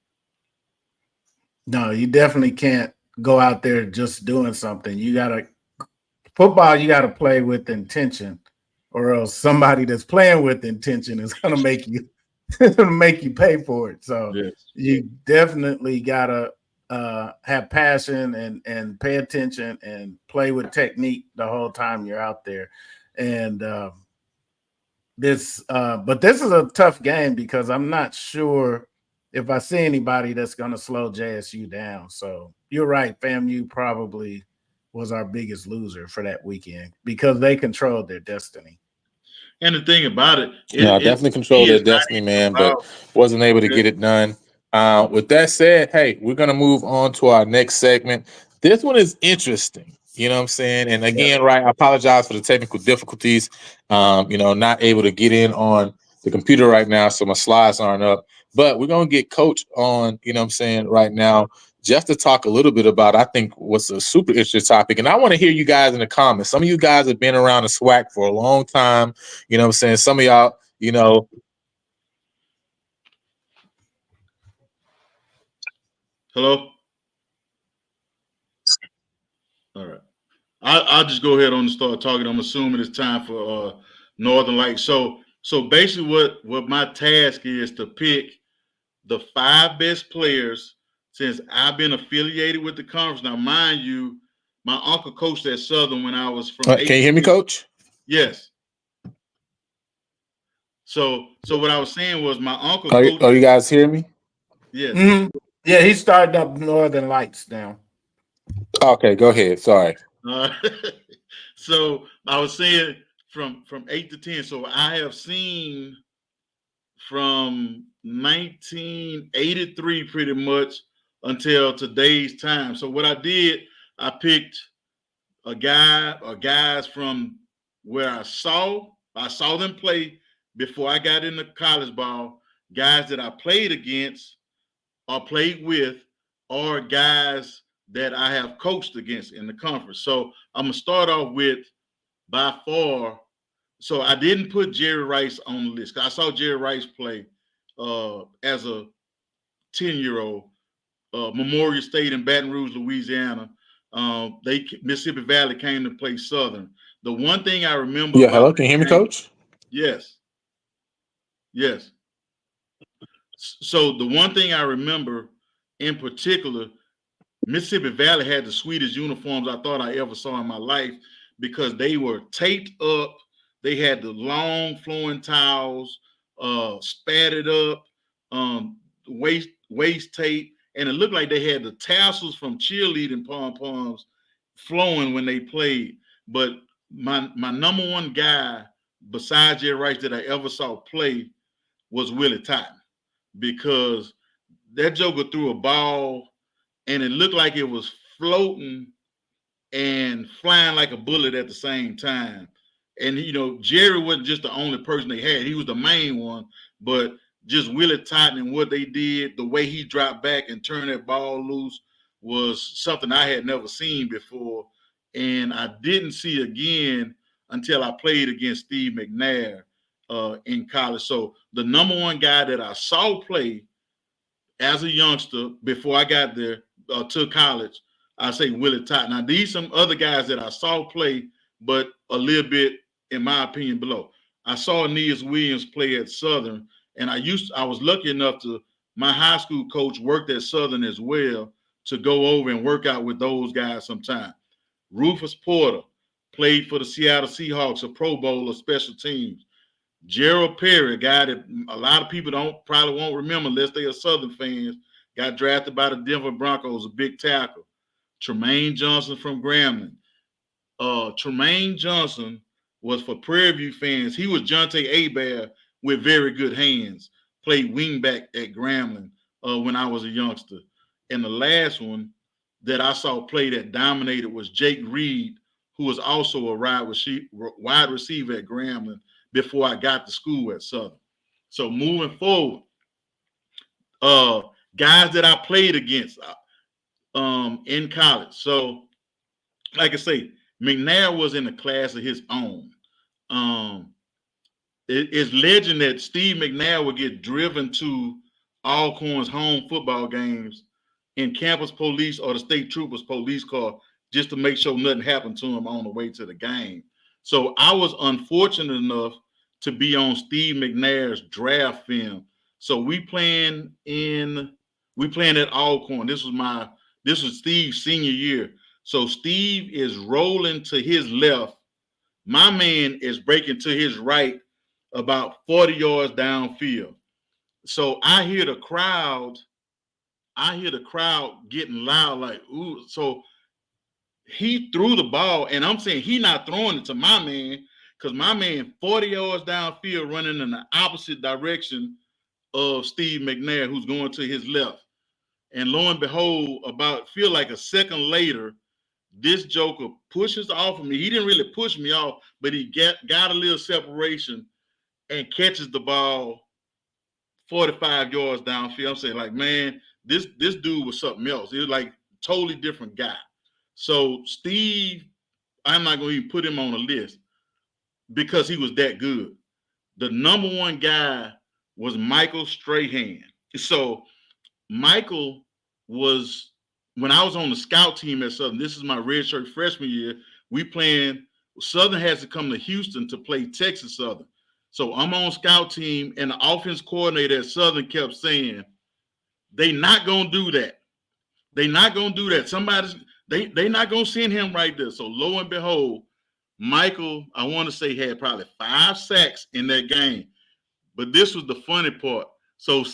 No, you definitely can't go out there just doing something. You gotta play with intention, or else somebody that's playing with intention is gonna make you pay for it. So Yes. you definitely gotta have passion and pay attention and play with technique the whole time you're out there. And this is a tough game because I'm not sure if I see anybody that's going to slow JSU down. So you're right, FAMU probably was our biggest loser for that weekend because they controlled their destiny. And the thing about it, definitely controlled their destiny, man, but wasn't able to get it done. With that said, hey, we're going to move on to our next segment. This one is interesting. You know what I'm saying? And again, right, I apologize for the technical difficulties. Not able to get in on the computer right now, so my slides aren't up. But we're going to get Coach on, you know what I'm saying, right now, just to talk a little bit about, I think, what's a super interesting topic. And I want to hear you guys in the comments. Some of you guys have been around the SWAC for a long time. You know what I'm saying? Some of y'all, Hello? All right. I'll just go ahead on and start talking. I'm assuming it's time for Northern Lights. So basically what my task is to pick the 5 best players since I've been affiliated with the conference. Now, mind you, my uncle coached at Southern when I was from. Can you hear me, Coach? Yes. So what I was saying was my uncle. Are you guys hearing me? Yes. Mm-hmm. Yeah, he started up Northern Lights now. Okay, go ahead. Sorry. So I was saying from 8 to 10. So I have seen from 1983 pretty much until today's time. So what I did, I picked a guy or guys from where I saw them play before I got into college ball, guys that I played against or played with, or guys that I have coached against in the conference. So I'm gonna start off with by far. So I didn't put Jerry Rice on the list. I saw Jerry Rice play as a 10-year-old, Memorial State in Baton Rouge, Louisiana. Mississippi Valley came to play Southern. The one thing I remember. Yeah, hello. Can you hear me, Coach? Yes. Yes. So the one thing I remember in particular, Mississippi Valley had the sweetest uniforms I thought I ever saw in my life because they were taped up. They had the long flowing towels, spatted up, waist tape, and it looked like they had the tassels from cheerleading pom-poms flowing when they played. But my number one guy besides Jerry Rice that I ever saw play was Willie Totten, because that joker threw a ball and it looked like it was floating and flying like a bullet at the same time. And, Jerry wasn't just the only person they had. He was the main one, but just Willie Totten and what they did, the way he dropped back and turned that ball loose was something I had never seen before. And I didn't see again until I played against Steve McNair in college. So the number one guy that I saw play as a youngster before I got there to college, I say Willie Totten. Now, these some other guys that I saw play, but a little bit, in my opinion, below. I saw Aeneas Williams play at Southern, and I was lucky enough my high school coach worked at Southern as well, to go over and work out with those guys sometime. Rufus Porter played for the Seattle Seahawks, a Pro Bowl of special teams. Gerald Perry, a guy that a lot of people probably won't remember unless they are Southern fans, got drafted by the Denver Broncos, a big tackle. Tremaine Johnson from Grambling. Tremaine Johnson was, for Prairie View fans, he was Jonte Abear with very good hands. Played wingback at Grambling when I was a youngster. And the last one that I saw play that dominated was Jake Reed, who was also a wide receiver at Grambling before I got to school at Southern. So moving forward, guys that I played against in college. So, like I say, McNair was in a class of his own. It's legend that Steve McNair would get driven to Alcorn's home football games in campus police or the state troopers police car just to make sure nothing happened to him on the way to the game. So I was unfortunate enough to be on Steve McNair's draft film. So we playing at Alcorn. This was Steve's senior year. So Steve is rolling to his left. My man is breaking to his right about 40 yards downfield. So I hear the crowd getting loud, like, ooh. So he threw the ball, and I'm saying he not throwing it to my man, because my man 40 yards downfield running in the opposite direction of Steve McNair, who's going to his left. And lo and behold, feel like a second later, this joker pushes off of me. He didn't really push me off, but he got a little separation and catches the ball 45 yards downfield. I'm saying, like, man, this dude was something else. He was like totally different guy. So Steve, I'm not going to even put him on a list because he was that good. The number one guy was Michael Strahan. So Michael was, when I was on the scout team at Southern, this is my redshirt freshman year, Southern has to come to Houston to play Texas Southern. So I'm on scout team, and the offense coordinator at Southern kept saying, they not going to do that. They not going to do that. They not going to send him right there. So lo and behold, Michael, I want to say, had probably 5 sacks in that game. But this was the funny part. So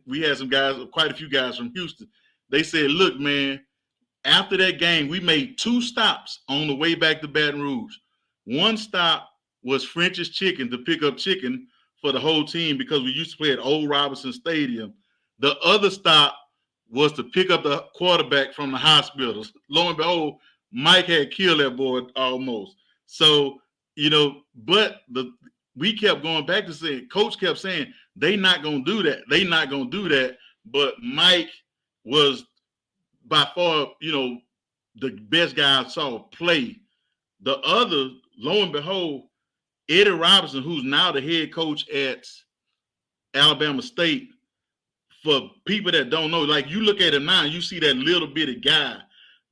we had some guys, quite a few guys from Houston. They said, look, man, after that game, we made 2 stops on the way back to Baton Rouge. One stop was French's Chicken, to pick up chicken for the whole team, because we used to play at Old Robinson Stadium. The other stop was to pick up the quarterback from the hospital. Lo and behold, Mike had killed that boy almost. So, but we kept going back to saying, Coach kept saying, they not going to do that. They not going to do that. But Mike was by far, the best guy I saw play. The other, lo and behold, Eddie Robinson, who's now the head coach at Alabama State, for people that don't know, like, you look at him now, you see that little bitty guy,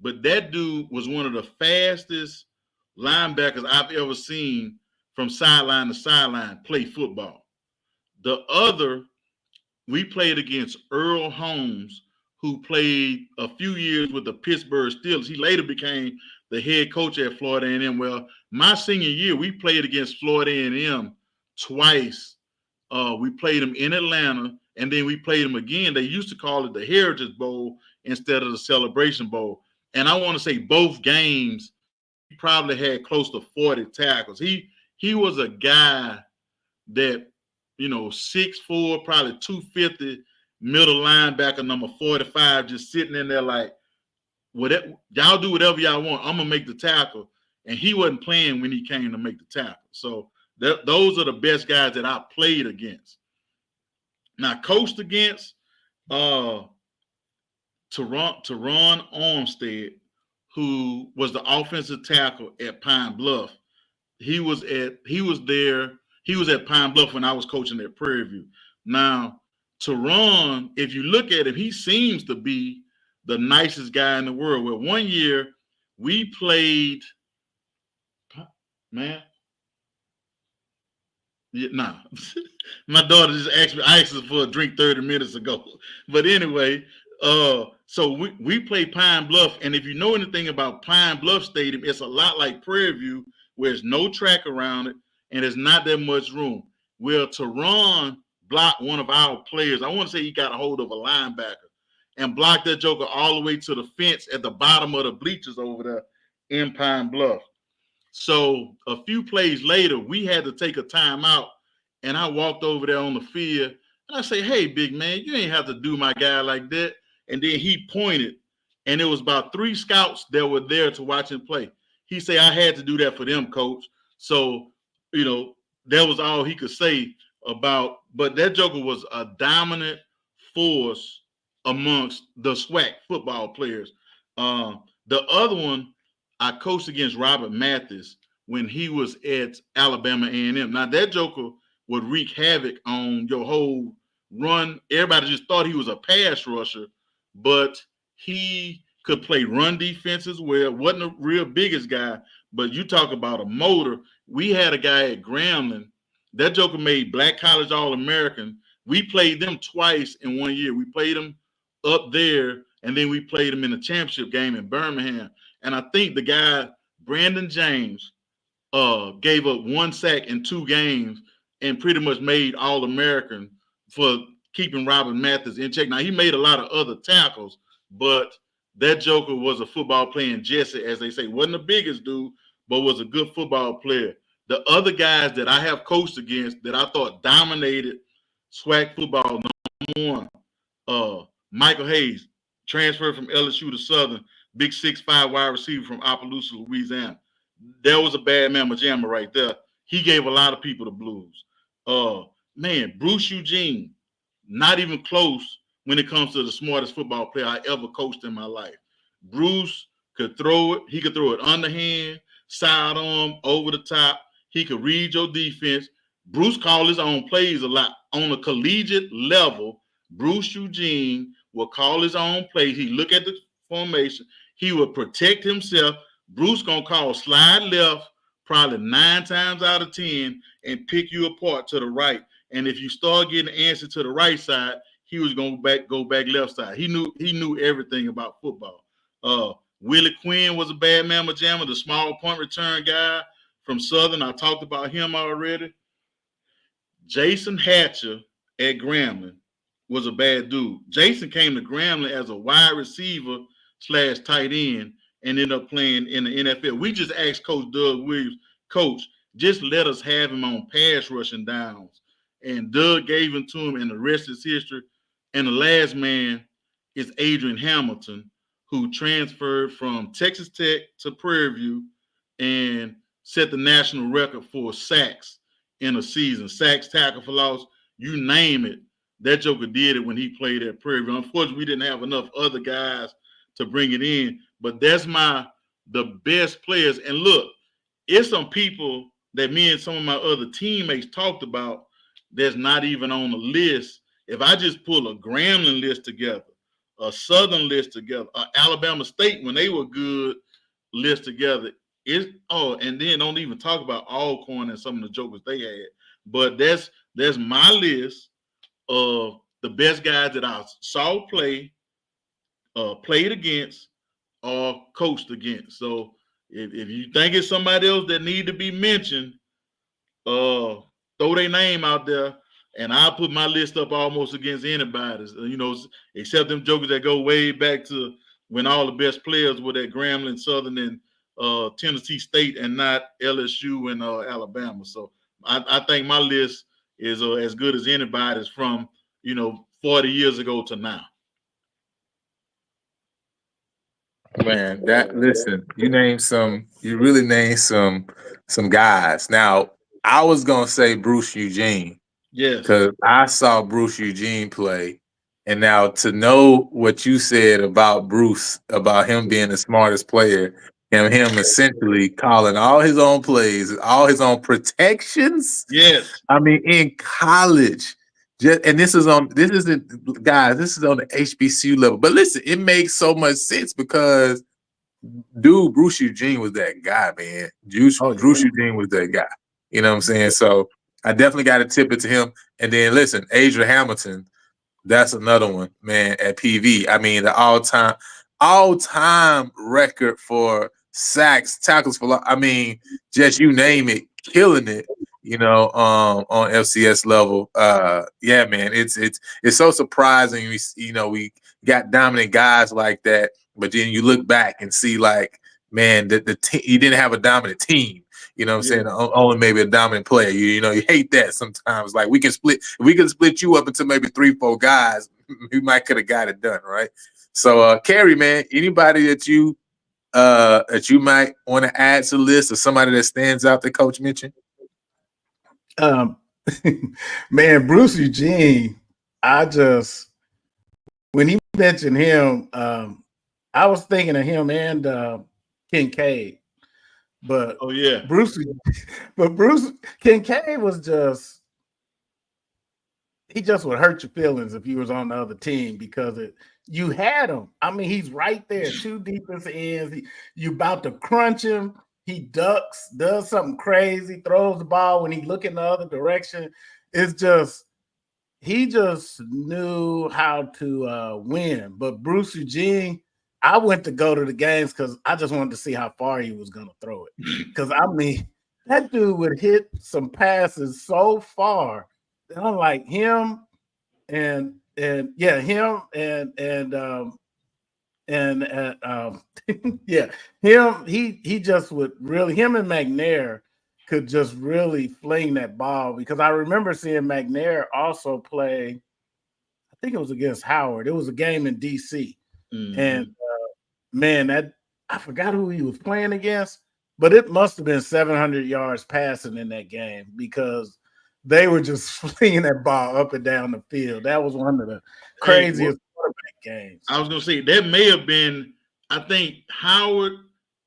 but that dude was one of the fastest linebackers I've ever seen from sideline to sideline play football. The other, we played against Earl Holmes, who played a few years with the Pittsburgh Steelers. He later became the head coach at Florida A&M. Well, my senior year, we played against Florida A&M twice. We played them in Atlanta, and then we played them again. They used to call it the Heritage Bowl instead of the Celebration Bowl. And I want to say both games, he probably had close to 40 tackles. He was a guy that, 6'4", probably 250, middle linebacker, number 45, just sitting in there like, whatever, y'all do whatever y'all want. I'm going to make the tackle. And he wasn't playing when he came to make the tackle. So those are the best guys that I played against. Now, coached against Teron Armstead, who was the offensive tackle at Pine Bluff. He was at Pine Bluff when I was coaching at Prairie View. Now, Teron, if you look at him, he seems to be the nicest guy in the world. Well, one year we played, man. Yeah, nah. My daughter just asked me, I asked her for a drink 30 minutes ago. But anyway, so we play Pine Bluff, and if you know anything about Pine Bluff Stadium, it's a lot like Prairie View, where there's no track around it, and there's not that much room. Well, Teron blocked one of our players. I want to say he got a hold of a linebacker and blocked that joker all the way to the fence at the bottom of the bleachers over there in Pine Bluff. So a few plays later, we had to take a timeout, and I walked over there on the field, and I say, "Hey, big man, you ain't have to do my guy like that." And then he pointed, and it was about 3 scouts that were there to watch him play. He said, "I had to do that for them, coach." So, that was all he could say about. But that joker was a dominant force amongst the SWAC football players. The other one, I coached against Robert Mathis when he was at Alabama A&M. Now that joker would wreak havoc on your whole run. Everybody just thought he was a pass rusher, but he could play run defense as well. Wasn't a real biggest guy, but you talk about a motor. We had a guy at Grambling. That joker made Black College All-American. We played them twice in 1 year. We played them up there, and then we played them in the championship game in Birmingham. And I think the guy, Brandon James, gave up 1 sack in 2 games and pretty much made All-American for keeping Robert Mathis in check. Now, he made a lot of other tackles, but that joker was a football playing Jesse, as they say. Wasn't the biggest dude, but was a good football player. The other guys that I have coached against that I thought dominated SWAC football, number one, Michael Hayes, transferred from LSU to Southern, big 6'5" wide receiver from Opelousas, Louisiana. There was a bad mamma jamma right there. He gave a lot of people the blues. Bruce Eugene, not even close when it comes to the smartest football player I ever coached in my life. Bruce could throw it. He could throw it underhand, sidearm, over the top. He could read your defense. Bruce called his own plays a lot. On a collegiate level, Bruce Eugene will call his own plays. He look at the formation. He would protect himself. Bruce gonna call slide left probably 9 times out of 10 and pick you apart to the right. And if you start getting the answer to the right side, he was gonna go back left side. He knew everything about football. Willie Quinn was a bad mamma jamma, the small punt return guy from Southern. I talked about him already. Jason Hatcher at Grambling was a bad dude. Jason came to Grambling as a wide receiver / tight end and ended up playing in the NFL. We just asked Coach Doug Williams, Coach, just let us have him on pass rushing downs. And Doug gave him to him, and the rest is history. And the last man is Adrian Hamilton, who transferred from Texas Tech to Prairie View and set the national record for sacks in a season. Sacks, tackle for loss, you name it. That joker did it when he played at Prairie View. Unfortunately, we didn't have enough other guys to bring it in, but that's the best players. And look, it's some people that me and some of my other teammates talked about that's not even on the list. If I just pull a Grambling list together, a Southern list together, an Alabama State when they were good list together, and then don't even talk about Alcorn and some of the jokers they had. But that's my list of the best guys that I saw play, played against, or coached against. So if you think it's somebody else that need to be mentioned, throw their name out there, and I'll put my list up almost against anybody's, except them jokers that go way back to when all the best players were at Grambling, Southern, and Tennessee State, and not LSU and Alabama. So I think my list is as good as anybody's from 40 years ago to now. Man, you really named some guys. Now, I was gonna say Bruce Eugene. Yes. Because I saw Bruce Eugene play. And now to know what you said about Bruce, about him being the smartest player, and him essentially calling all his own plays, all his own protections. Yes. I mean, in college. This is on the HBCU level. But listen, it makes so much sense because, dude, Bruce Eugene was that guy, man. Bruce Eugene was that guy. You know what I'm saying? So I definitely got to tip it to him. And then listen, Adrian Hamilton, that's another one, man, at PV. I mean, the all-time record for sacks, tackles for, just you name it, killing it. on FCS level. Yeah, man, it's so surprising. We got dominant guys like that, but then you look back and see like, man, the you didn't have a dominant team. You know what I'm saying? Only maybe a dominant player. You hate that sometimes. Like we can split you up into maybe 3-4 guys. We might could have got it done, right? So Carrie, man, anybody that you might want to add to the list or somebody that stands out that Coach mentioned? Man, Bruce Eugene, when he mentioned him, I was thinking of him and Kincaid. But Bruce Kincaid was he just would hurt your feelings if he was on the other team because you had him. I mean, he's right there, 2 defensive ends. You about to crunch him. He ducks, does something crazy, throws the ball when he look in the other direction. It's just he just knew how to win. But Bruce Eugene, I went to go to the games because I just wanted to see how far he was going to throw it. Because, I mean, that dude would hit some passes so far. And I'm like, him and yeah, him and yeah, him, he just would really, him and McNair could just really fling that ball because I remember seeing McNair also play, I think it was against Howard. It was a game in DC. And man, I forgot who he was playing against, but it must have been 700 yards passing in that game because they were just flinging that ball up and down the field. That was one of the craziest quarterback games. I was going to say, that may have been, I think Howard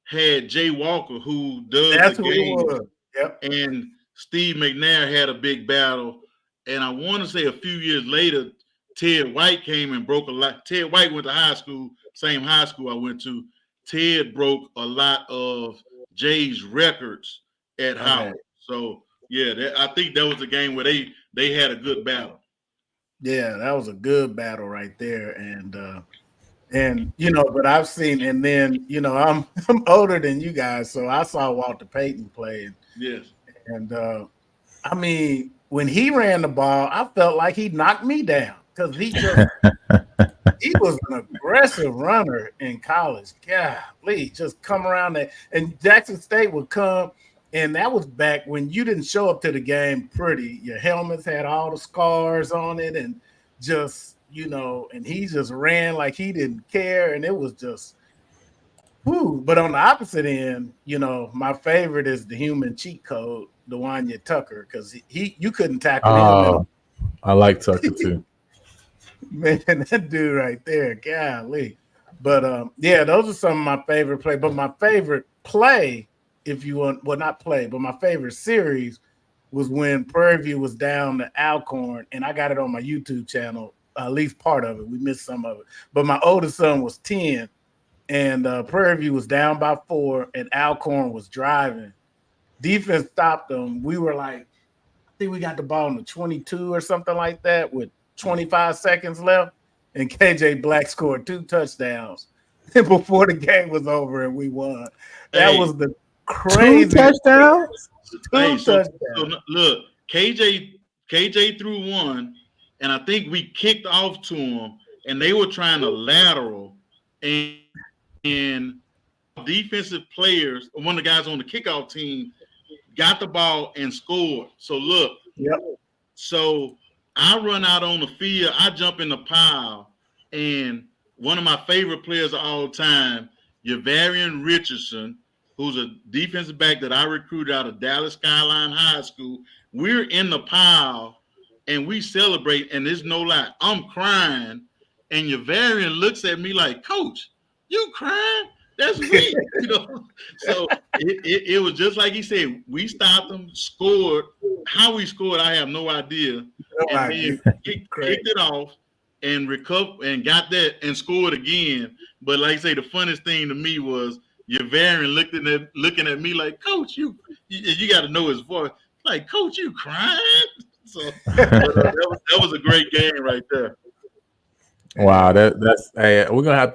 had Jay Walker, who does That's the who game. it was. Yep. And Steve McNair had a big battle. And I want to say a few years later, Ted White came and broke a lot. Ted White went to high school, same high school I went to. Ted broke a lot of Jay's records at Howard. So, yeah, I think that was a game where they had a good battle. Yeah, that was a good battle right there. And but I've seen, and then I'm older than you guys, so I saw Walter Payton play. Yes. And I mean, when he ran the ball, I felt like he knocked me down because he was an aggressive runner in college. Golly, just come around there. And Jackson State would come, and that was back when you didn't show up to the game pretty. Your helmets had all the scars on it, and just and he just ran like he didn't care, and it was just whoo. But on the opposite end, my favorite is the human cheat code, Dewanya Tucker, because you couldn't tackle him. I like Tucker too. Man, that dude right there, golly. But yeah, those are some of my favorite plays. But my favorite play, if you want, well, not play, but my favorite series was when Prairie View was down to Alcorn, and I got it on my YouTube channel, at least part of it. We missed some of it. But my oldest son was 10, and Prairie View was down by 4, and Alcorn was driving. Defense stopped them. We were like, I think we got the ball in the 22 or something like that with 25 seconds left, and KJ Black scored 2 touchdowns before the game was over, and we won. That was the crazy 2 touchdowns. So look, KJ threw 1, and I think we kicked off to him, and they were trying to lateral, and defensive players, one of the guys on the kickoff team, got the ball and scored. So look, so I run out on the field, I jump in the pile, and one of my favorite players of all time, Yavarian Richardson, who's a defensive back that I recruited out of Dallas Skyline High School, we're in the pile, and we celebrate, and there's no lie, I'm crying, and Yavarian looks at me like, Coach, you crying? That's weak, So it was just like he said. We stopped them, scored. How we scored, I have no idea. And then kicked it off and recovered and got that and scored again. But like I say, the funniest thing to me was Yavarian looking at me like, Coach, you got to know his voice. Like, Coach, you crying? So that was a great game right there. Wow, that's hey, we're gonna have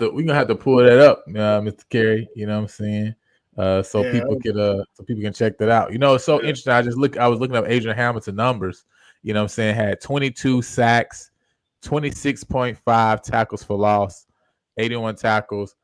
to pull that up, Mr. Carey. You know what I'm saying? So people can check that out. You know, it's so interesting. I was looking up Adrian Hamilton numbers. You know what I'm saying? Had 22 sacks, 26.5 tackles for loss, 81 tackles,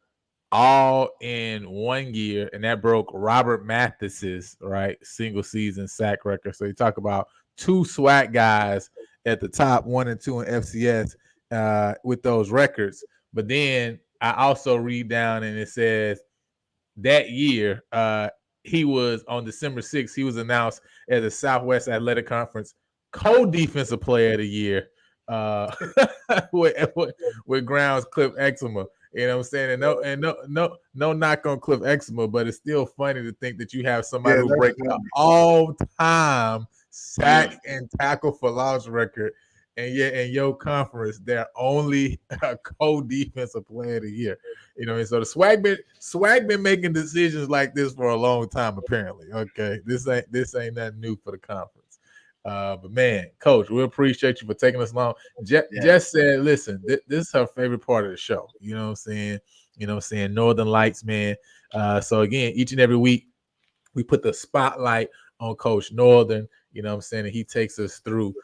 all in 1 year, and that broke Robert Mathis's single season sack record. So you talk about two SWAC guys at the top 1 and 2 in FCS with those records. But then I also read down and it says that year, he was on December 6th, he was announced as the Southwest Athletic Conference co-defensive player of the year with grounds Cliff Exuma. You know what I'm saying? No knock on Cliff Exuma, but it's still funny to think that you have somebody who breaks the all-time sack and tackle for loss record, and yet in your conference, they're only a co-defensive player of the year. You know, and so the swag been making decisions like this for a long time, apparently. Okay, this ain't nothing new for the conference. But man, Coach, we appreciate you for taking us along. Jess said, listen, this is her favorite part of the show. You know what I'm saying? Northern Lights, man. So again, each and every week, we put the spotlight on Coach Northern, you know what I'm saying? And he takes us through,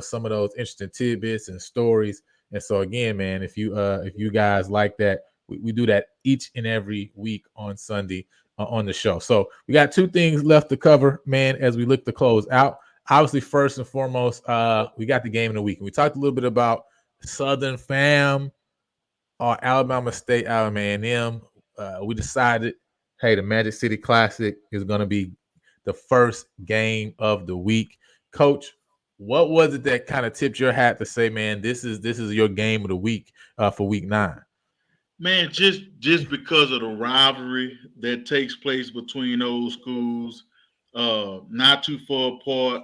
some of those interesting tidbits and stories. And so again, man, if you guys like that, we do that each and every week on Sunday on the show. So we got two things left to cover, man, as we look to close out. Obviously, first and foremost, we got the game of the week. And we talked a little bit about Southern Fam or Alabama State, Alabama A&M. We decided, hey, the Magic City Classic is going to be the first game of the week. Coach, what was it that kind of tipped your hat to say, man, this is your game of the week for week 9? Man, just because of the rivalry that takes place between those schools, not too far apart,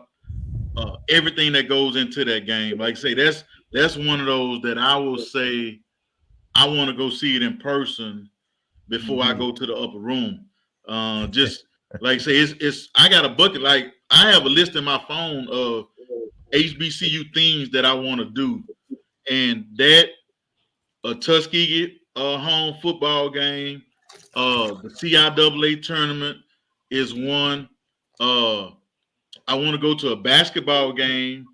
everything that goes into that game. Like I say, that's one of those that I will say I want to go see it in person before I go to the upper room. Just like I say, it's I got a bucket. Like I have a list in my phone of HBCU things that I want to do, and that a Tuskegee home football game, the CIAA tournament is one. I want to go to a basketball game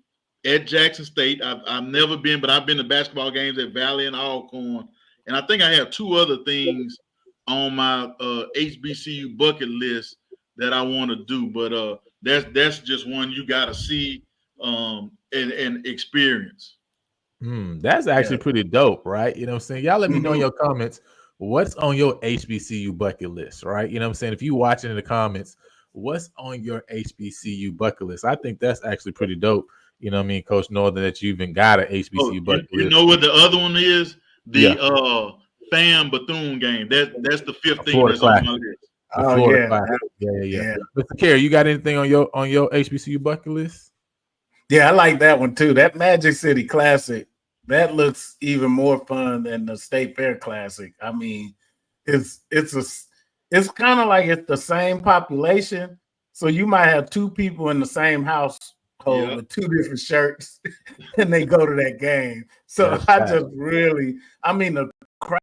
at Jackson State. I've never been, but I've been to basketball games at Valley and Alcorn. And I think I have 2 other things on my HBCU bucket list that I want to do. But that's just one you got to see and experience. That's actually pretty dope, right? You know what I'm saying? Y'all let me know in your comments what's on your HBCU bucket list, right? You know what I'm saying? If you watching in the comments, what's on your HBCU bucket list? I think that's actually pretty dope. You know what I mean, Coach Northern, that you even got an HBCU bucket list. You know what the other one is? The Fam Bethune game. That's the 5th thing that's on my list. Yeah. Mr. Kerry, you got anything on your HBCU bucket list? Yeah, I like that one too. That Magic City Classic, that looks even more fun than the State Fair Classic. I mean, it's kind of like it's the same population, so you might have 2 people in the same household with 2 different shirts, and they go to that game. So the crowd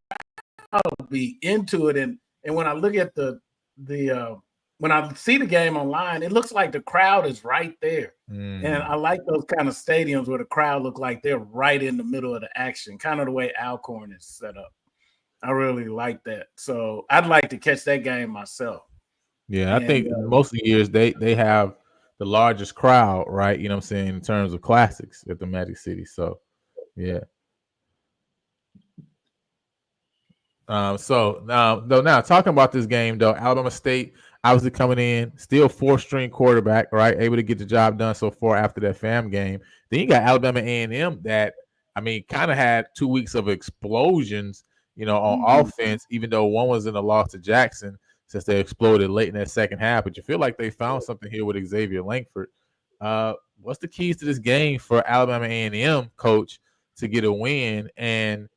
will be into it, and when I look at the when I see the game online, it looks like the crowd is right there. And I like those kind of stadiums where the crowd look like they're right in the middle of the action, kind of the way Alcorn is set up. I really like that. So I'd like to catch that game myself. Yeah, I think most of the years they have the largest crowd, right? You know what I'm saying, in terms of classics at the Magic City. So, yeah. So now talking about this game though, Alabama State obviously coming in, still 4th-string quarterback, right? Able to get the job done so far after that FAM game. Then you got Alabama A&M that, I mean, kind of had 2 weeks of explosions, on offense, even though one was in a loss to Jackson since they exploded late in that second half. But you feel like they found something here with Xavier Langford. What's the keys to this game for Alabama A&M, Coach, to get a win? And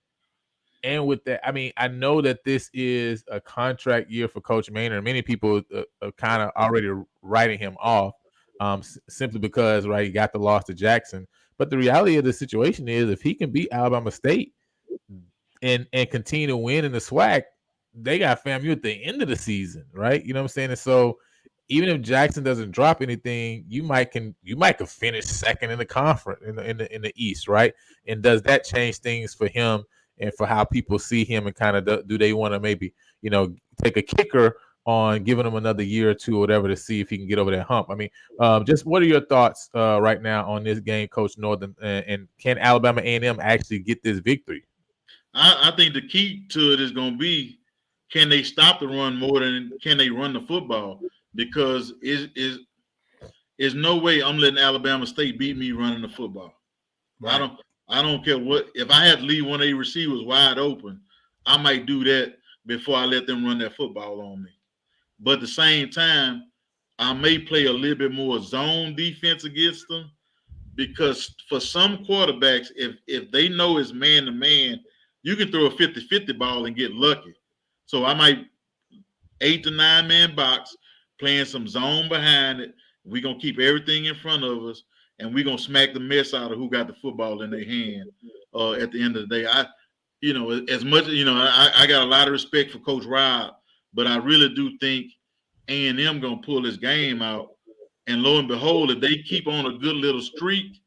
with that, I mean, I know that this is a contract year for Coach Maynard. Many people are kind of already writing him off simply because, right, he got the loss to Jackson. But the reality of the situation is if he can beat Alabama State and continue to win in the SWAC, they got FAMU at the end of the season, right? You know what I'm saying? And so even if Jackson doesn't drop anything, you might can finish second in the conference in the East, right? And does that change things for him and for how people see him, and kind of do they want to maybe take a kicker on giving him another year or two or whatever to see if he can get over that hump? I mean, just what are your thoughts right now on this game, Coach Northern, and can Alabama A&M actually get this victory? I think the key to it is going to be, can they stop the run more than can they run the football? Because is no way I'm letting Alabama State beat me running the football. Right. I don't care what. If I had to leave one of the receivers wide open, I might do that before I let them run that football on me. But at the same time, I may play a little bit more zone defense against them, because for some quarterbacks, if they know it's man to man, you can throw a 50-50 ball and get lucky. So I might 8 to 9 man box, playing some zone behind it. We're going to keep everything in front of us, and we're going to smack the mess out of who got the football in their hand at the end of the day. As much, I got a lot of respect for Coach Rob, but I really do think A&M going to pull this game out. And lo and behold, if they keep on a good little streak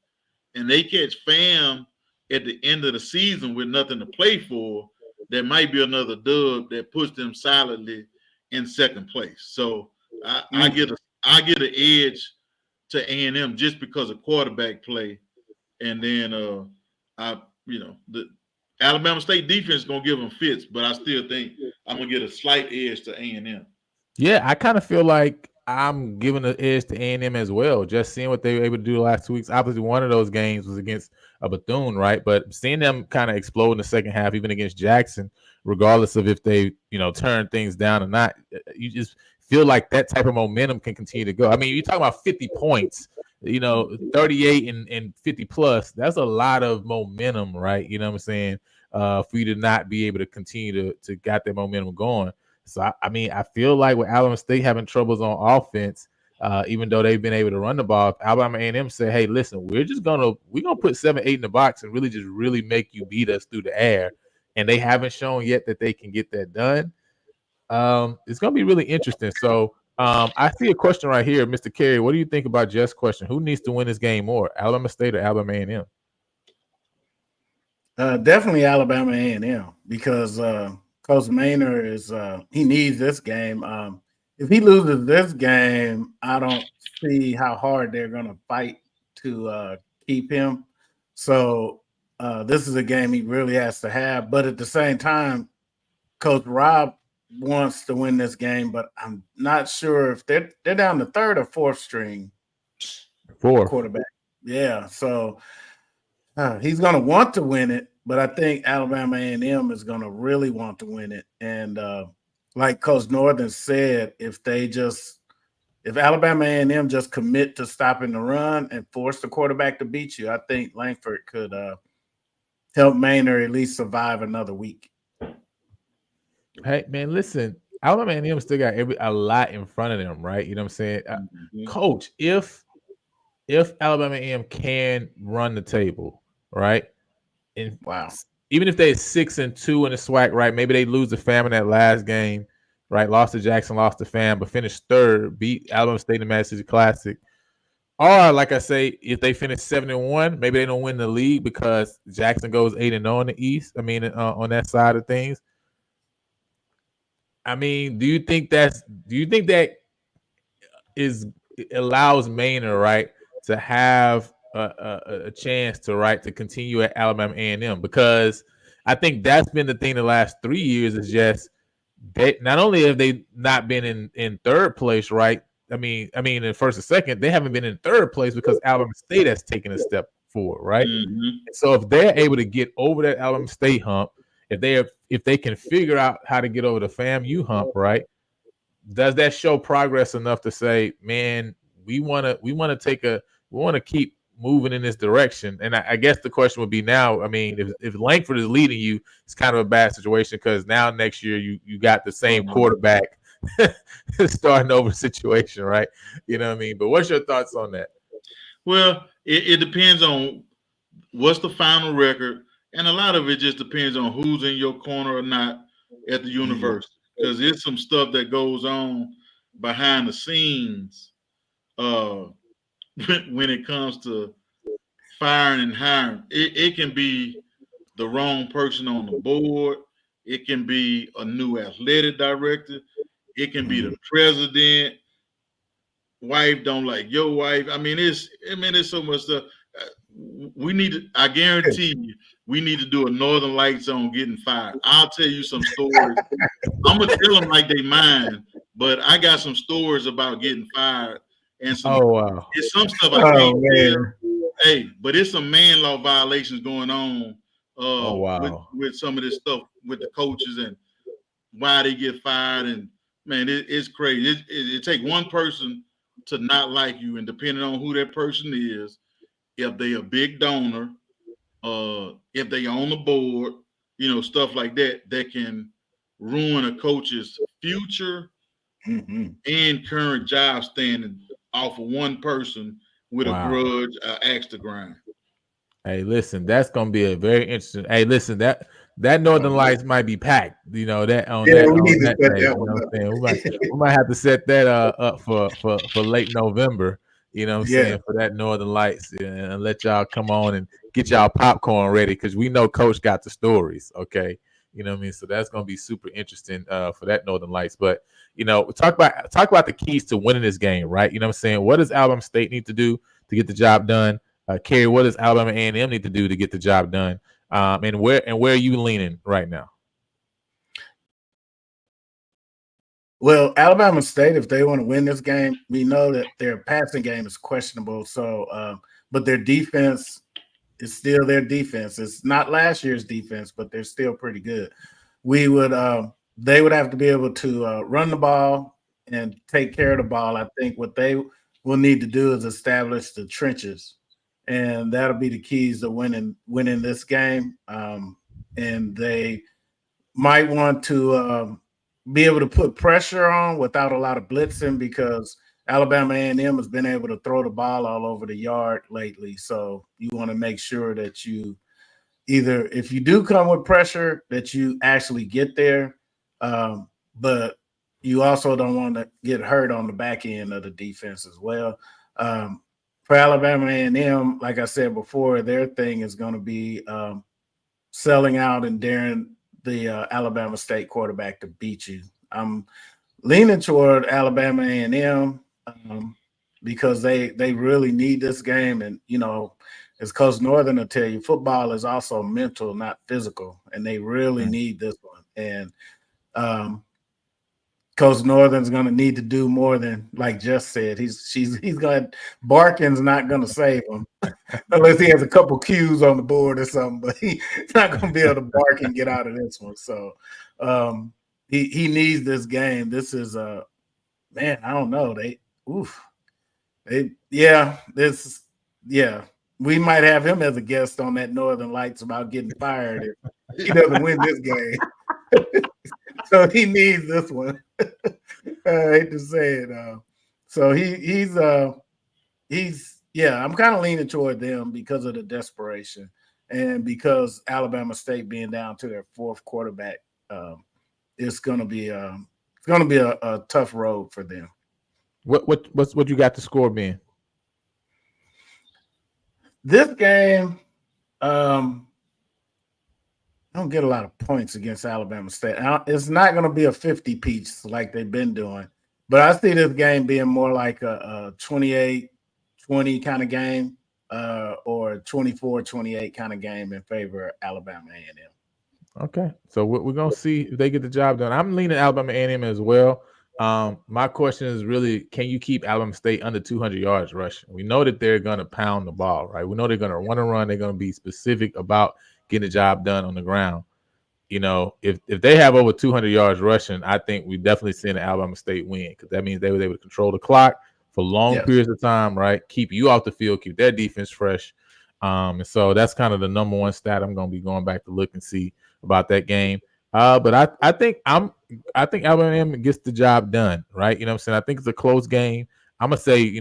and they catch FAM at the end of the season with nothing to play for, there might be another dub that puts them solidly in second place. So I get an edge to A&M just because of quarterback play, and then the Alabama State defense is gonna give them fits, but I still think I'm gonna get a slight edge to A&M. Yeah, I kind of feel like I'm giving an edge to A&M as well. Just seeing what they were able to do the last 2 weeks. Obviously, one of those games was against a Bethune, right? But seeing them kind of explode in the second half, even against Jackson, regardless of if they, turn things down or not, you just feel like that type of momentum can continue to go. I mean, you're talking about 50 points, 38 and 50 plus. That's a lot of momentum, right? You know what I'm saying? For you to not be able to continue to get that momentum going. So, I feel like with Alabama State having troubles on offense, even though they've been able to run the ball, if Alabama A&M say, hey, listen, we're gonna put 7-8 in the box and really make you beat us through the air, and they haven't shown yet that they can get that done. It's gonna be really interesting. So I see a question right here, Mr. Carey. What do you think about Jeff's question? Who needs to win this game more, Alabama State or Alabama A&M? Definitely Alabama A&M, because Coach Maynard he needs this game. If he loses this game, I don't see how hard they're going to fight to keep him. So this is a game he really has to have. But at the same time, Coach Rob wants to win this game, but I'm not sure if they're down to third or fourth string quarterback. Yeah, so he's going to want to win it, but I think Alabama A&M is going to really want to win it. And like Coach Northern said, if Alabama A&M just commit to stopping the run and force the quarterback to beat you, I think Langford could help Maynard at least survive another week. Hey, man, listen, Alabama A&M still got a lot in front of them, right? You know what I'm saying? Coach, if Alabama A&M can run the table, right? And even if they're 6-2 in the SWAC, right? Maybe they lose the FAM in that last game, right? Lost to Jackson, lost to FAM, but finished third, beat Alabama State in the Mad City Classic. Or, like I say, if they finish 7-1, maybe they don't win the league because Jackson goes 8-0 in the East. I mean, on that side of things. I mean, do you think that allows Maynard, right, to have a chance to continue at Alabama A&M? Because I think that's been the thing the last 3 years is just they not only have they not been in third place, right? I mean in first and second, they haven't been in third place because Alabama State has taken a step forward, right? Mm-hmm. So if they're able to get over that Alabama State hump, if they can figure out how to get over the FAMU hump, right? Does that show progress enough to say, man, we want to keep moving in this direction? And I guess the question would be now, I mean, if Langford is leading you, it's kind of a bad situation because now next year you got the same quarterback starting over situation, right? You know what I mean? But what's your thoughts on that? Well, it depends on what's the final record. And a lot of it just depends on who's in your corner or not at the university. because there's some stuff that goes on behind the scenes when it comes to firing and hiring. It can be the wrong person on the board. It can be a new athletic director. It can be the president. Wife don't like your wife. It's so much stuff. We need to. I guarantee you, we need to do a Northern Lights on getting fired. I'll tell you some stories. I'm gonna tell them like they mine, but I got some stories about getting fired and some. Oh wow. It's some stuff I can't tell. Hey, but it's some man law violations going on. Oh wow. With some of this stuff with the coaches and why they get fired, and man, it's crazy. It take one person to not like you, and depending on who that person is, if they a big donor, if they on the board, stuff like that, that can ruin a coach's future and current job standing off of one person with a grudge, axe to grind. Hey, listen, that's gonna be a very interesting. Hey, listen, that Northern Lights might be packed. That on that on that day. You know what I'm saying? We might have to set that up for late November. You know what I'm saying, for that Northern Lights, and let y'all come on and get y'all popcorn ready, because we know Coach got the stories. Okay, you know what I mean. So that's gonna be super interesting for that Northern Lights. But talk about the keys to winning this game, right? You know what I'm saying. What does Alabama State need to do to get the job done? Kerry, what does Alabama A&M need to do to get the job done? And where are you leaning right now? Well, Alabama State, if they want to win this game, we know that their passing game is questionable. So, but their defense is still their defense. It's not last year's defense, but they're still pretty good. They would have to be able to run the ball and take care of the ball. I think what they will need to do is establish the trenches, and that'll be the keys to winning this game. And they might want to be able to put pressure on without a lot of blitzing, because Alabama A&M has been able to throw the ball all over the yard lately. So you want to make sure that you either, if you do come with pressure, that you actually get there, but you also don't want to get hurt on the back end of the defense as well. For Alabama A&M, like I said before, their thing is going to be selling out and daring the Alabama State quarterback to beat you. I'm leaning toward Alabama A&M because they really need this game. And, as Coach Northern will tell you, football is also mental, not physical, and they really need this one. And Coach Northern's going to need to do more than, like Jess said. He's going to – Barkin's not going to save him unless he has a couple cues on the board or something. But he's not going to be able to bark and get out of this one. So he needs this game. This is man, I don't know. We might have him as a guest on that Northern Lights about getting fired if he doesn't win this game. So he needs this one. I hate to say it. So I'm kind of leaning toward them because of the desperation, and because Alabama State being down to their fourth quarterback, it's going to be a tough road for them. What you got the score being? This game, I don't get a lot of points against Alabama State. It's not going to be a 50-piece like they've been doing, but I see this game being more like a 28-20 kind of game, or a 24-28 kind of game in favor of Alabama A&M. Okay, so we're going to see if they get the job done. I'm leaning Alabama A&M as well. My question is really, can you keep Alabama State under 200 yards rushing? We know that they're going to pound the ball, right? We know they're going to run. They're going to be specific about getting the job done on the ground. If they have over 200 yards rushing, I think we definitely see an Alabama State win, because that means they were able to control the clock for long periods of time, right? Keep you off the field, keep their defense fresh. And so that's kind of the number one stat I'm going to be going back to look and see about that game. But I think Alabama gets the job done, right? You know what I'm saying? I think it's a close game. I'm going to say,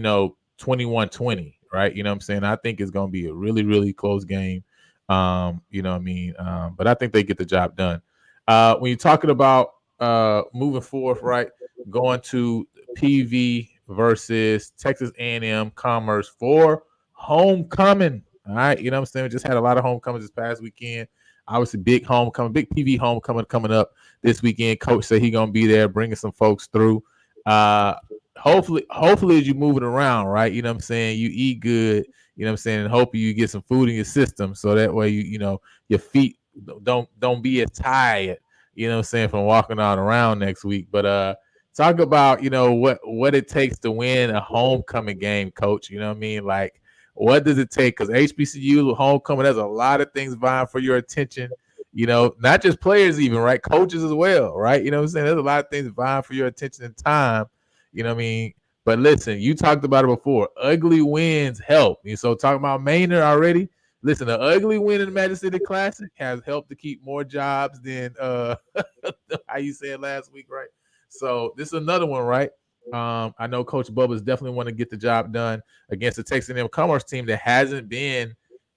21-20, right? You know what I'm saying? I think it's going to be a really, really close game. You know what I mean? But I think they get the job done. When you're talking about moving forth, right? Going to PV versus Texas A&M Commerce for homecoming. All right, you know what I'm saying? We just had a lot of homecomings this past weekend. Obviously, big homecoming, big PV homecoming coming up this weekend. Coach said he gonna be there, bringing some folks through. Hopefully, as you moving around, right? You know what I'm saying? You eat good. You know what I'm saying? And hopefully you get some food in your system, so that way you know your feet don't be as tired. You know what I'm saying, from walking on around next week. But talk about, you know, what it takes to win a homecoming game, coach. You know what I mean? Like, what does it take? Because HBCU homecoming, there's a lot of things vying for your attention. You know, not just players, even, right? Coaches as well, right? You know what I'm saying? There's a lot of things vying for your attention and time. You know what I mean? But listen, you talked about it before. Ugly wins help. And so talking about Maynard already. Listen, the ugly win in the Magic City Classic has helped to keep more jobs than how you said last week, right? So this is another one, right? I know Coach Bubba's definitely want to get the job done against the Texas A&M Commerce team that hasn't been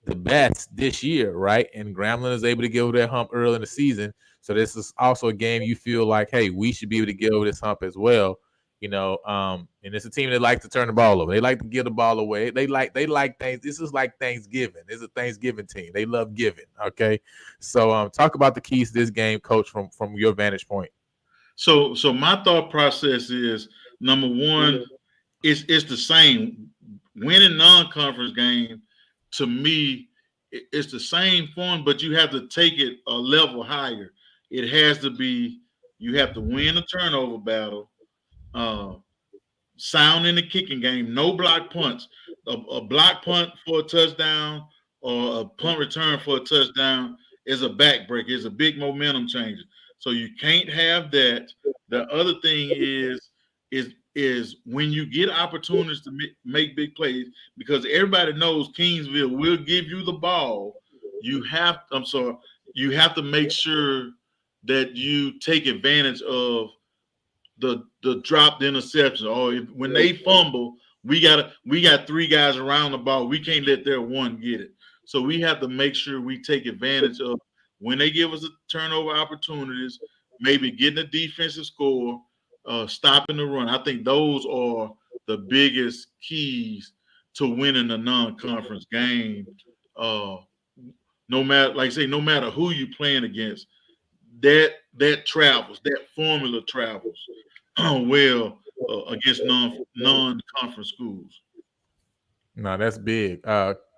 the best this year, right? And Grambling is able to get over that hump early in the season. So this is also a game you feel like, hey, we should be able to get over this hump as well. You know, and it's a team that likes to turn the ball over. They like to give the ball away. They like things. This is like Thanksgiving. It's a Thanksgiving team. They love giving. Okay, so talk about the keys to this game, Coach, from your vantage point. So my thought process is, number one, it's the same. Winning non-conference game, to me, it's the same fun, but you have to take it a level higher. It has to be, you have to win a turnover battle, sound in the kicking game, no block punts. A block punt for a touchdown or a punt return for a touchdown is a backbreaker, is a big momentum changer. So you can't have that. The other thing is when you get opportunities to make big plays, because everybody knows Kingsville will give you the ball. You have to make sure that you take advantage of the dropped interception, or when they fumble, we got three guys around the ball. We can't let their one get it. So we have to make sure we take advantage of when they give us a turnover opportunities, maybe getting a defensive score, stopping the run. I think those are the biggest keys to winning a non-conference game. No matter, like I say, no matter who you playing against, that travels, that formula travels well against non-conference schools. No, that's big.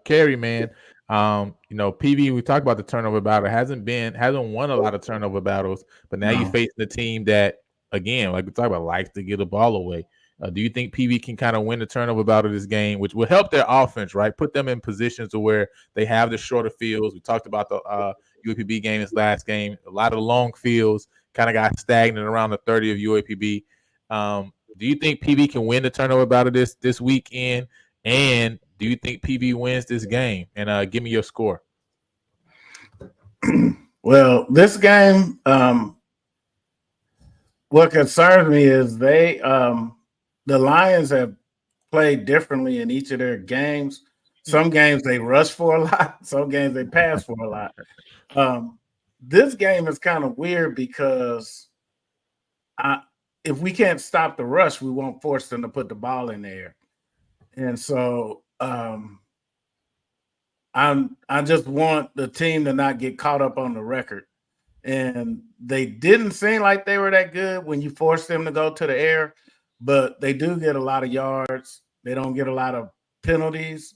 Kerry, man. You know, PV, we talked about the turnover battle. Hasn't won a lot of turnover battles, but now you facing a team that, again, like we talked about, likes to get the ball away. Do you think PV can kind of win the turnover battle this game, which will help their offense, right? Put them in positions to where they have the shorter fields. We talked about the UAPB game this last game. A lot of the long fields kind of got stagnant around the 30 of UAPB. Do you think PV can win the turnover battle this weekend? And do you think PV wins this game? And give me your score. Well, this game, what concerns me is the Lions have played differently in each of their games. Some games they rush for a lot. Some games they pass for a lot. This game is kind of weird because if we can't stop the rush, we won't force them to put the ball in there. And so I just want the team to not get caught up on the record. And they didn't seem like they were that good when you force them to go to the air, but they do get a lot of yards. They don't get a lot of penalties.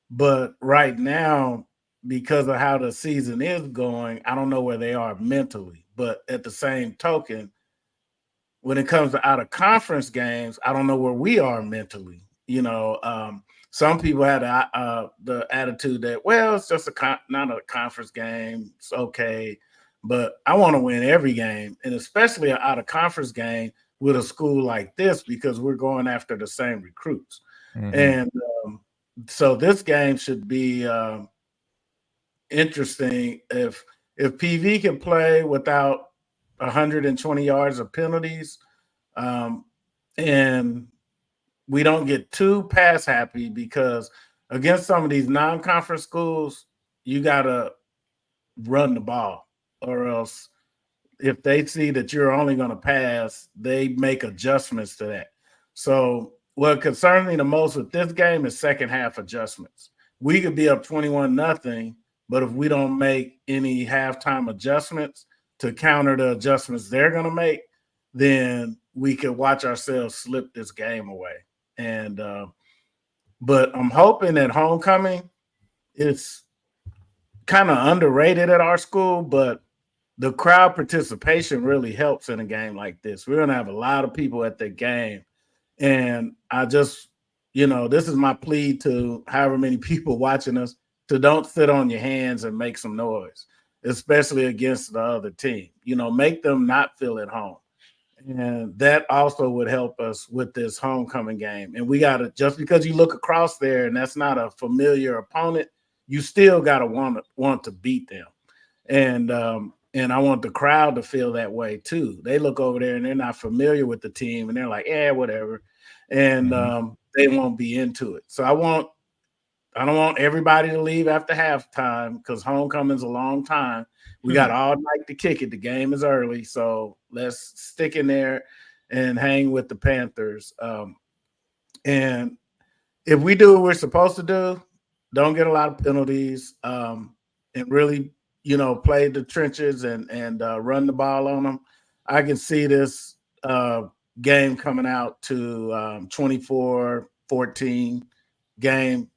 But right now, because of how the season is going, I don't know where they are mentally. But at the same token, when it comes to out of conference games, I don't know where we are mentally. You know, some people had the attitude that, well, it's just not a conference game. It's okay. But I want to win every game, and especially an out of conference game with a school like this, because we're going after the same recruits. Mm-hmm. And so this game should be interesting. If PV can play without 120 yards of penalties, and we don't get too pass happy, because against some of these non-conference schools, you got to run the ball, or else if they see that you're only going to pass, they make adjustments to that. So what concerns me the most with this game is second half adjustments. We could be up 21-0, but if we don't make any halftime adjustments to counter the adjustments they're going to make, then we could watch ourselves slip this game away. And but I'm hoping that homecoming is kind of underrated at our school, but the crowd participation really helps in a game like this. We're going to have a lot of people at the game. And I just, this is my plea to however many people watching us to don't sit on your hands and make some noise, especially against the other team. Make them not feel at home. And that also would help us with this homecoming game. And we got to, just because you look across there and that's not a familiar opponent, you still got to want to beat them. And I want the crowd to feel that way too. They look over there and they're not familiar with the team and they're like, yeah, whatever. And they won't be into it. So I don't want everybody to leave after halftime because homecoming's a long time. We got all night to kick it. The game is early. So let's stick in there and hang with the Panthers. And if we do what we're supposed to do, don't get a lot of penalties, and really, play the trenches and run the ball on them, I can see this game coming out to 24-14 game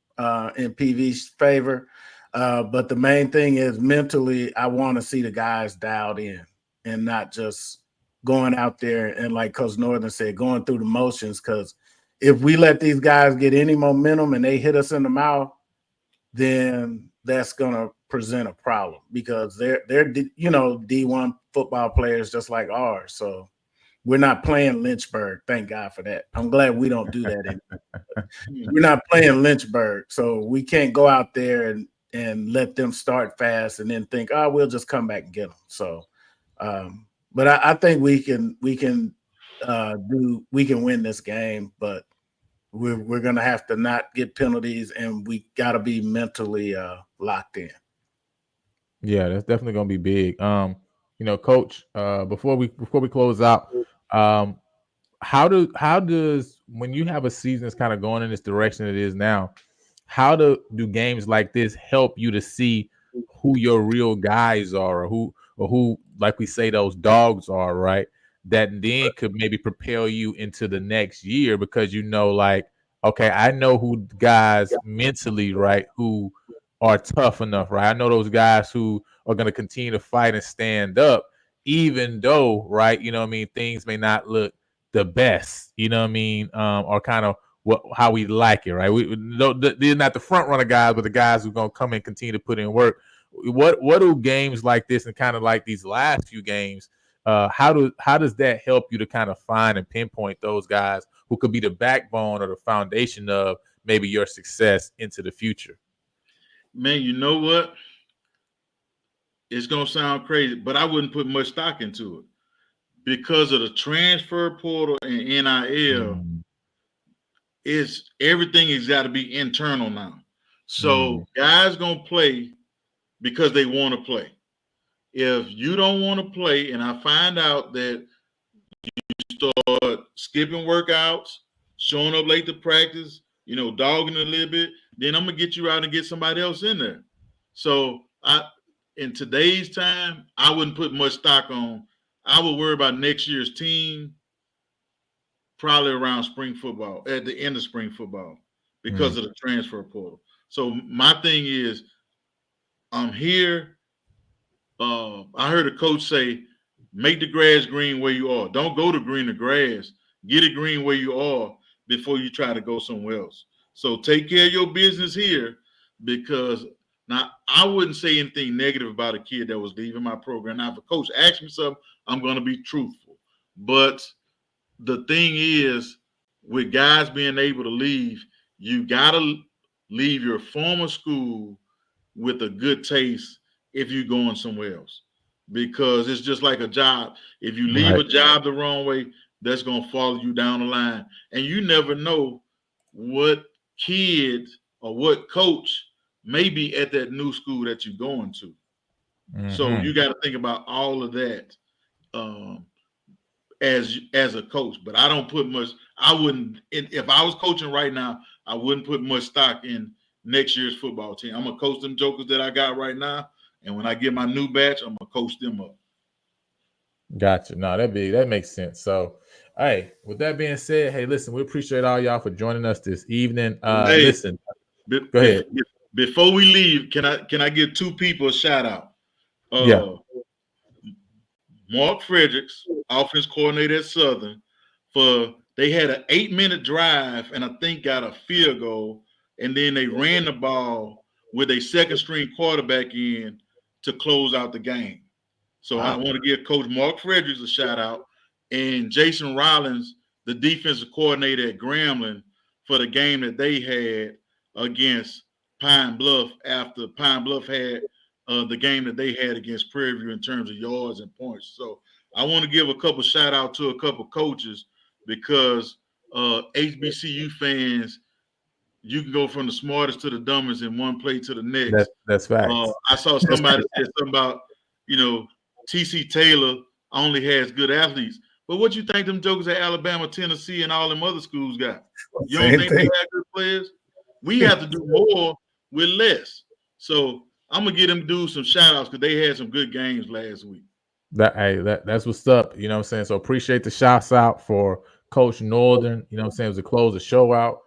in PV's favor. But the main thing is mentally, I want to see the guys dialed in and not just going out there and, like Coach Northern said, going through the motions. Because if we let these guys get any momentum and they hit us in the mouth, then that's going to present a problem because they're D1 football players just like ours. So we're not playing Lynchburg. Thank God for that. I'm glad we don't do that anymore. We're not playing Lynchburg. So we can't go out there and let them start fast and then think, oh, we'll just come back and get them. So, but I think we can win this game, but we're going to have to not get penalties and we got to be mentally locked in. Yeah, that's definitely going to be big. Coach, before we close out, how does when you have a season that's kind of going in this direction it is now, how do games like this help you to see who your real guys are or who like we say those dogs are, right? That then could maybe propel you into the next year because like, okay, I know who guys mentally, right, who are tough enough, right? I know those guys who are going to continue to fight and stand up, even though, right, things may not look the best, or kind of how we like it, right? They're not the front runner guys, but the guys who are going to come and continue to put in work. What do games like this and kind of like these last few games, how does that help you to kind of find and pinpoint those guys who could be the backbone or the foundation of maybe your success into the future? Man, you know what? It's going to sound crazy, but I wouldn't put much stock into it because of the transfer portal and NIL. Everything has got to be internal now. So guys going to play because they want to play. If you don't want to play and I find out that you start skipping workouts, showing up late to practice, dogging a little bit, then I'm going to get you out and get somebody else in there. So in today's time, I wouldn't put much stock on. I would worry about next year's team probably around spring football, at the end of spring football, because of the transfer portal. So my thing is, I'm here. I heard a coach say, make the grass green where you are. Don't go to greener grass. Get it green where you are before you try to go somewhere else. So take care of your business here, because now I wouldn't say anything negative about a kid that was leaving my program. Now, if a coach asks me something, I'm going to be truthful. But the thing is, with guys being able to leave, you got to leave your former school with a good taste if you're going somewhere else, because it's just like a job. If you leave a job the wrong way, that's going to follow you down the line. And you never know what kid or what coach may be at that new school that you're going to. So you got to think about all of that. um, as a coach. But I don't put much. I wouldn't if I was coaching right now. I wouldn't put much stock in next year's football team. I'm gonna coach them jokers that I got right now, and when I get my new batch, I'm gonna coach them up. Gotcha. No, that makes sense. So, hey, with that being said, hey, listen, we appreciate all y'all for joining us this evening. Hey, listen, go ahead. Before we leave, can I give two people a shout out? Yeah. Mark Fredericks, offense coordinator at Southern, they had an 8-minute drive and I think got a field goal, and then they ran the ball with a second string quarterback in to close out the game. So I want to give Coach Mark Fredericks a shout out, and Jason Rollins, the defensive coordinator at Grambling, for the game that they had against Pine Bluff after Pine Bluff had the game that they had against Prairie View in terms of yards and points. So I want to give a couple shout out to a couple coaches, because HBCU fans, you can go from the smartest to the dumbest in one play to the next. That's facts. I saw somebody say something about, TC Taylor only has good athletes. But what you think them jokers at Alabama, Tennessee, and all them other schools got? You don't think they have good players? We have to do more with less. So I'm gonna get them dudes some shout outs because they had some good games last week. That's what's up. You know what I'm saying? So appreciate the shouts out for Coach Northern. You know what I'm saying? To close the show out.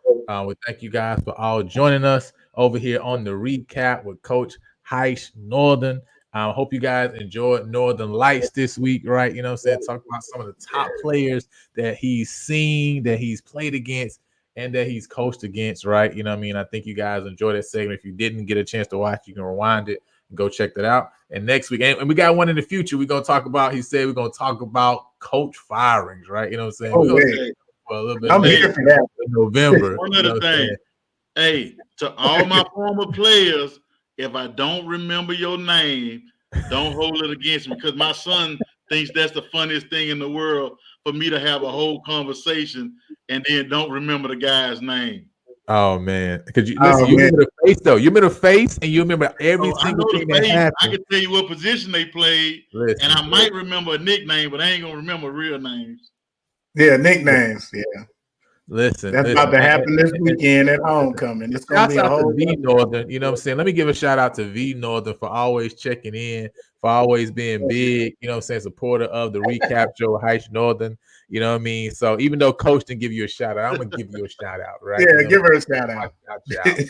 We thank you guys for all joining us over here on the recap with Coach Heish Northern. I hope you guys enjoyed Northern Lights this week, right? You know what I'm saying? Talk about some of the top players that he's seen, that he's played against, and that he's coached against, right? You know what I mean? I think you guys enjoyed that segment. If you didn't get a chance to watch, you can rewind it and go check that out. And next week, and we got one in the future, we're going to talk about, he said we're going to talk about coach firings, right? You know what I'm saying? We're going to for a little bit. I'm here for that. In November. One other thing. Hey, to all my former players, if I don't remember your name, don't hold it against me, because my son thinks that's the funniest thing in the world for me to have a whole conversation and then don't remember the guy's name. Oh man, because you listen, you remember the face though. You remember the face, and you remember every single thing that happened. I can tell you what position they played, and I might remember a nickname, but I ain't gonna remember real names. Yeah, nicknames. Yeah. Listen, that's about to happen this weekend at homecoming. It's gonna be a whole V Northern. You know what I'm saying? Let me give a shout out to V Northern for always checking in, for always being big. You know what I'm saying? Supporter of the recap show, Heish Northern. You know what I mean? So even though Coach didn't give you a shout out, I'm gonna give you a shout out, right? Yeah, you know, give her a shout out.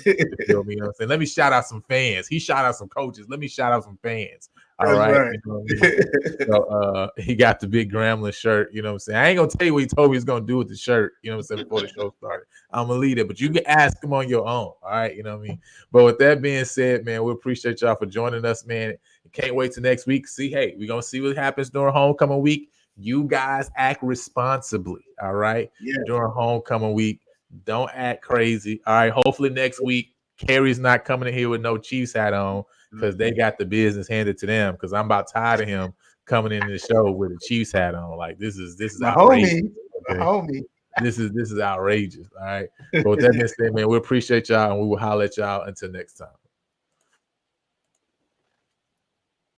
You feel me? You know what I'm saying? Let me shout out some fans. He shout out some coaches. Let me shout out some fans. All right. You know what I mean? So he got the big Grambling shirt. You know what I'm saying? I ain't gonna tell you what he told me he's gonna do with the shirt, you know what I'm saying, before the show started. I'm gonna leave it, but you can ask him on your own. All right, you know what I mean? But with that being said, man, we appreciate y'all for joining us, man. Can't wait till next week. We're gonna see what happens during homecoming week. You guys act responsibly, all right? Yeah. During homecoming week. Don't act crazy. All right. Hopefully next week, Carrie's not coming in here with no Chiefs hat on, because they got the business handed to them. Because I'm about tired of him coming in the show with a Chiefs hat on. Like this is outrageous. Homie. This is outrageous. All right. But with that being said, man, we appreciate y'all, and we will holler at y'all until next time.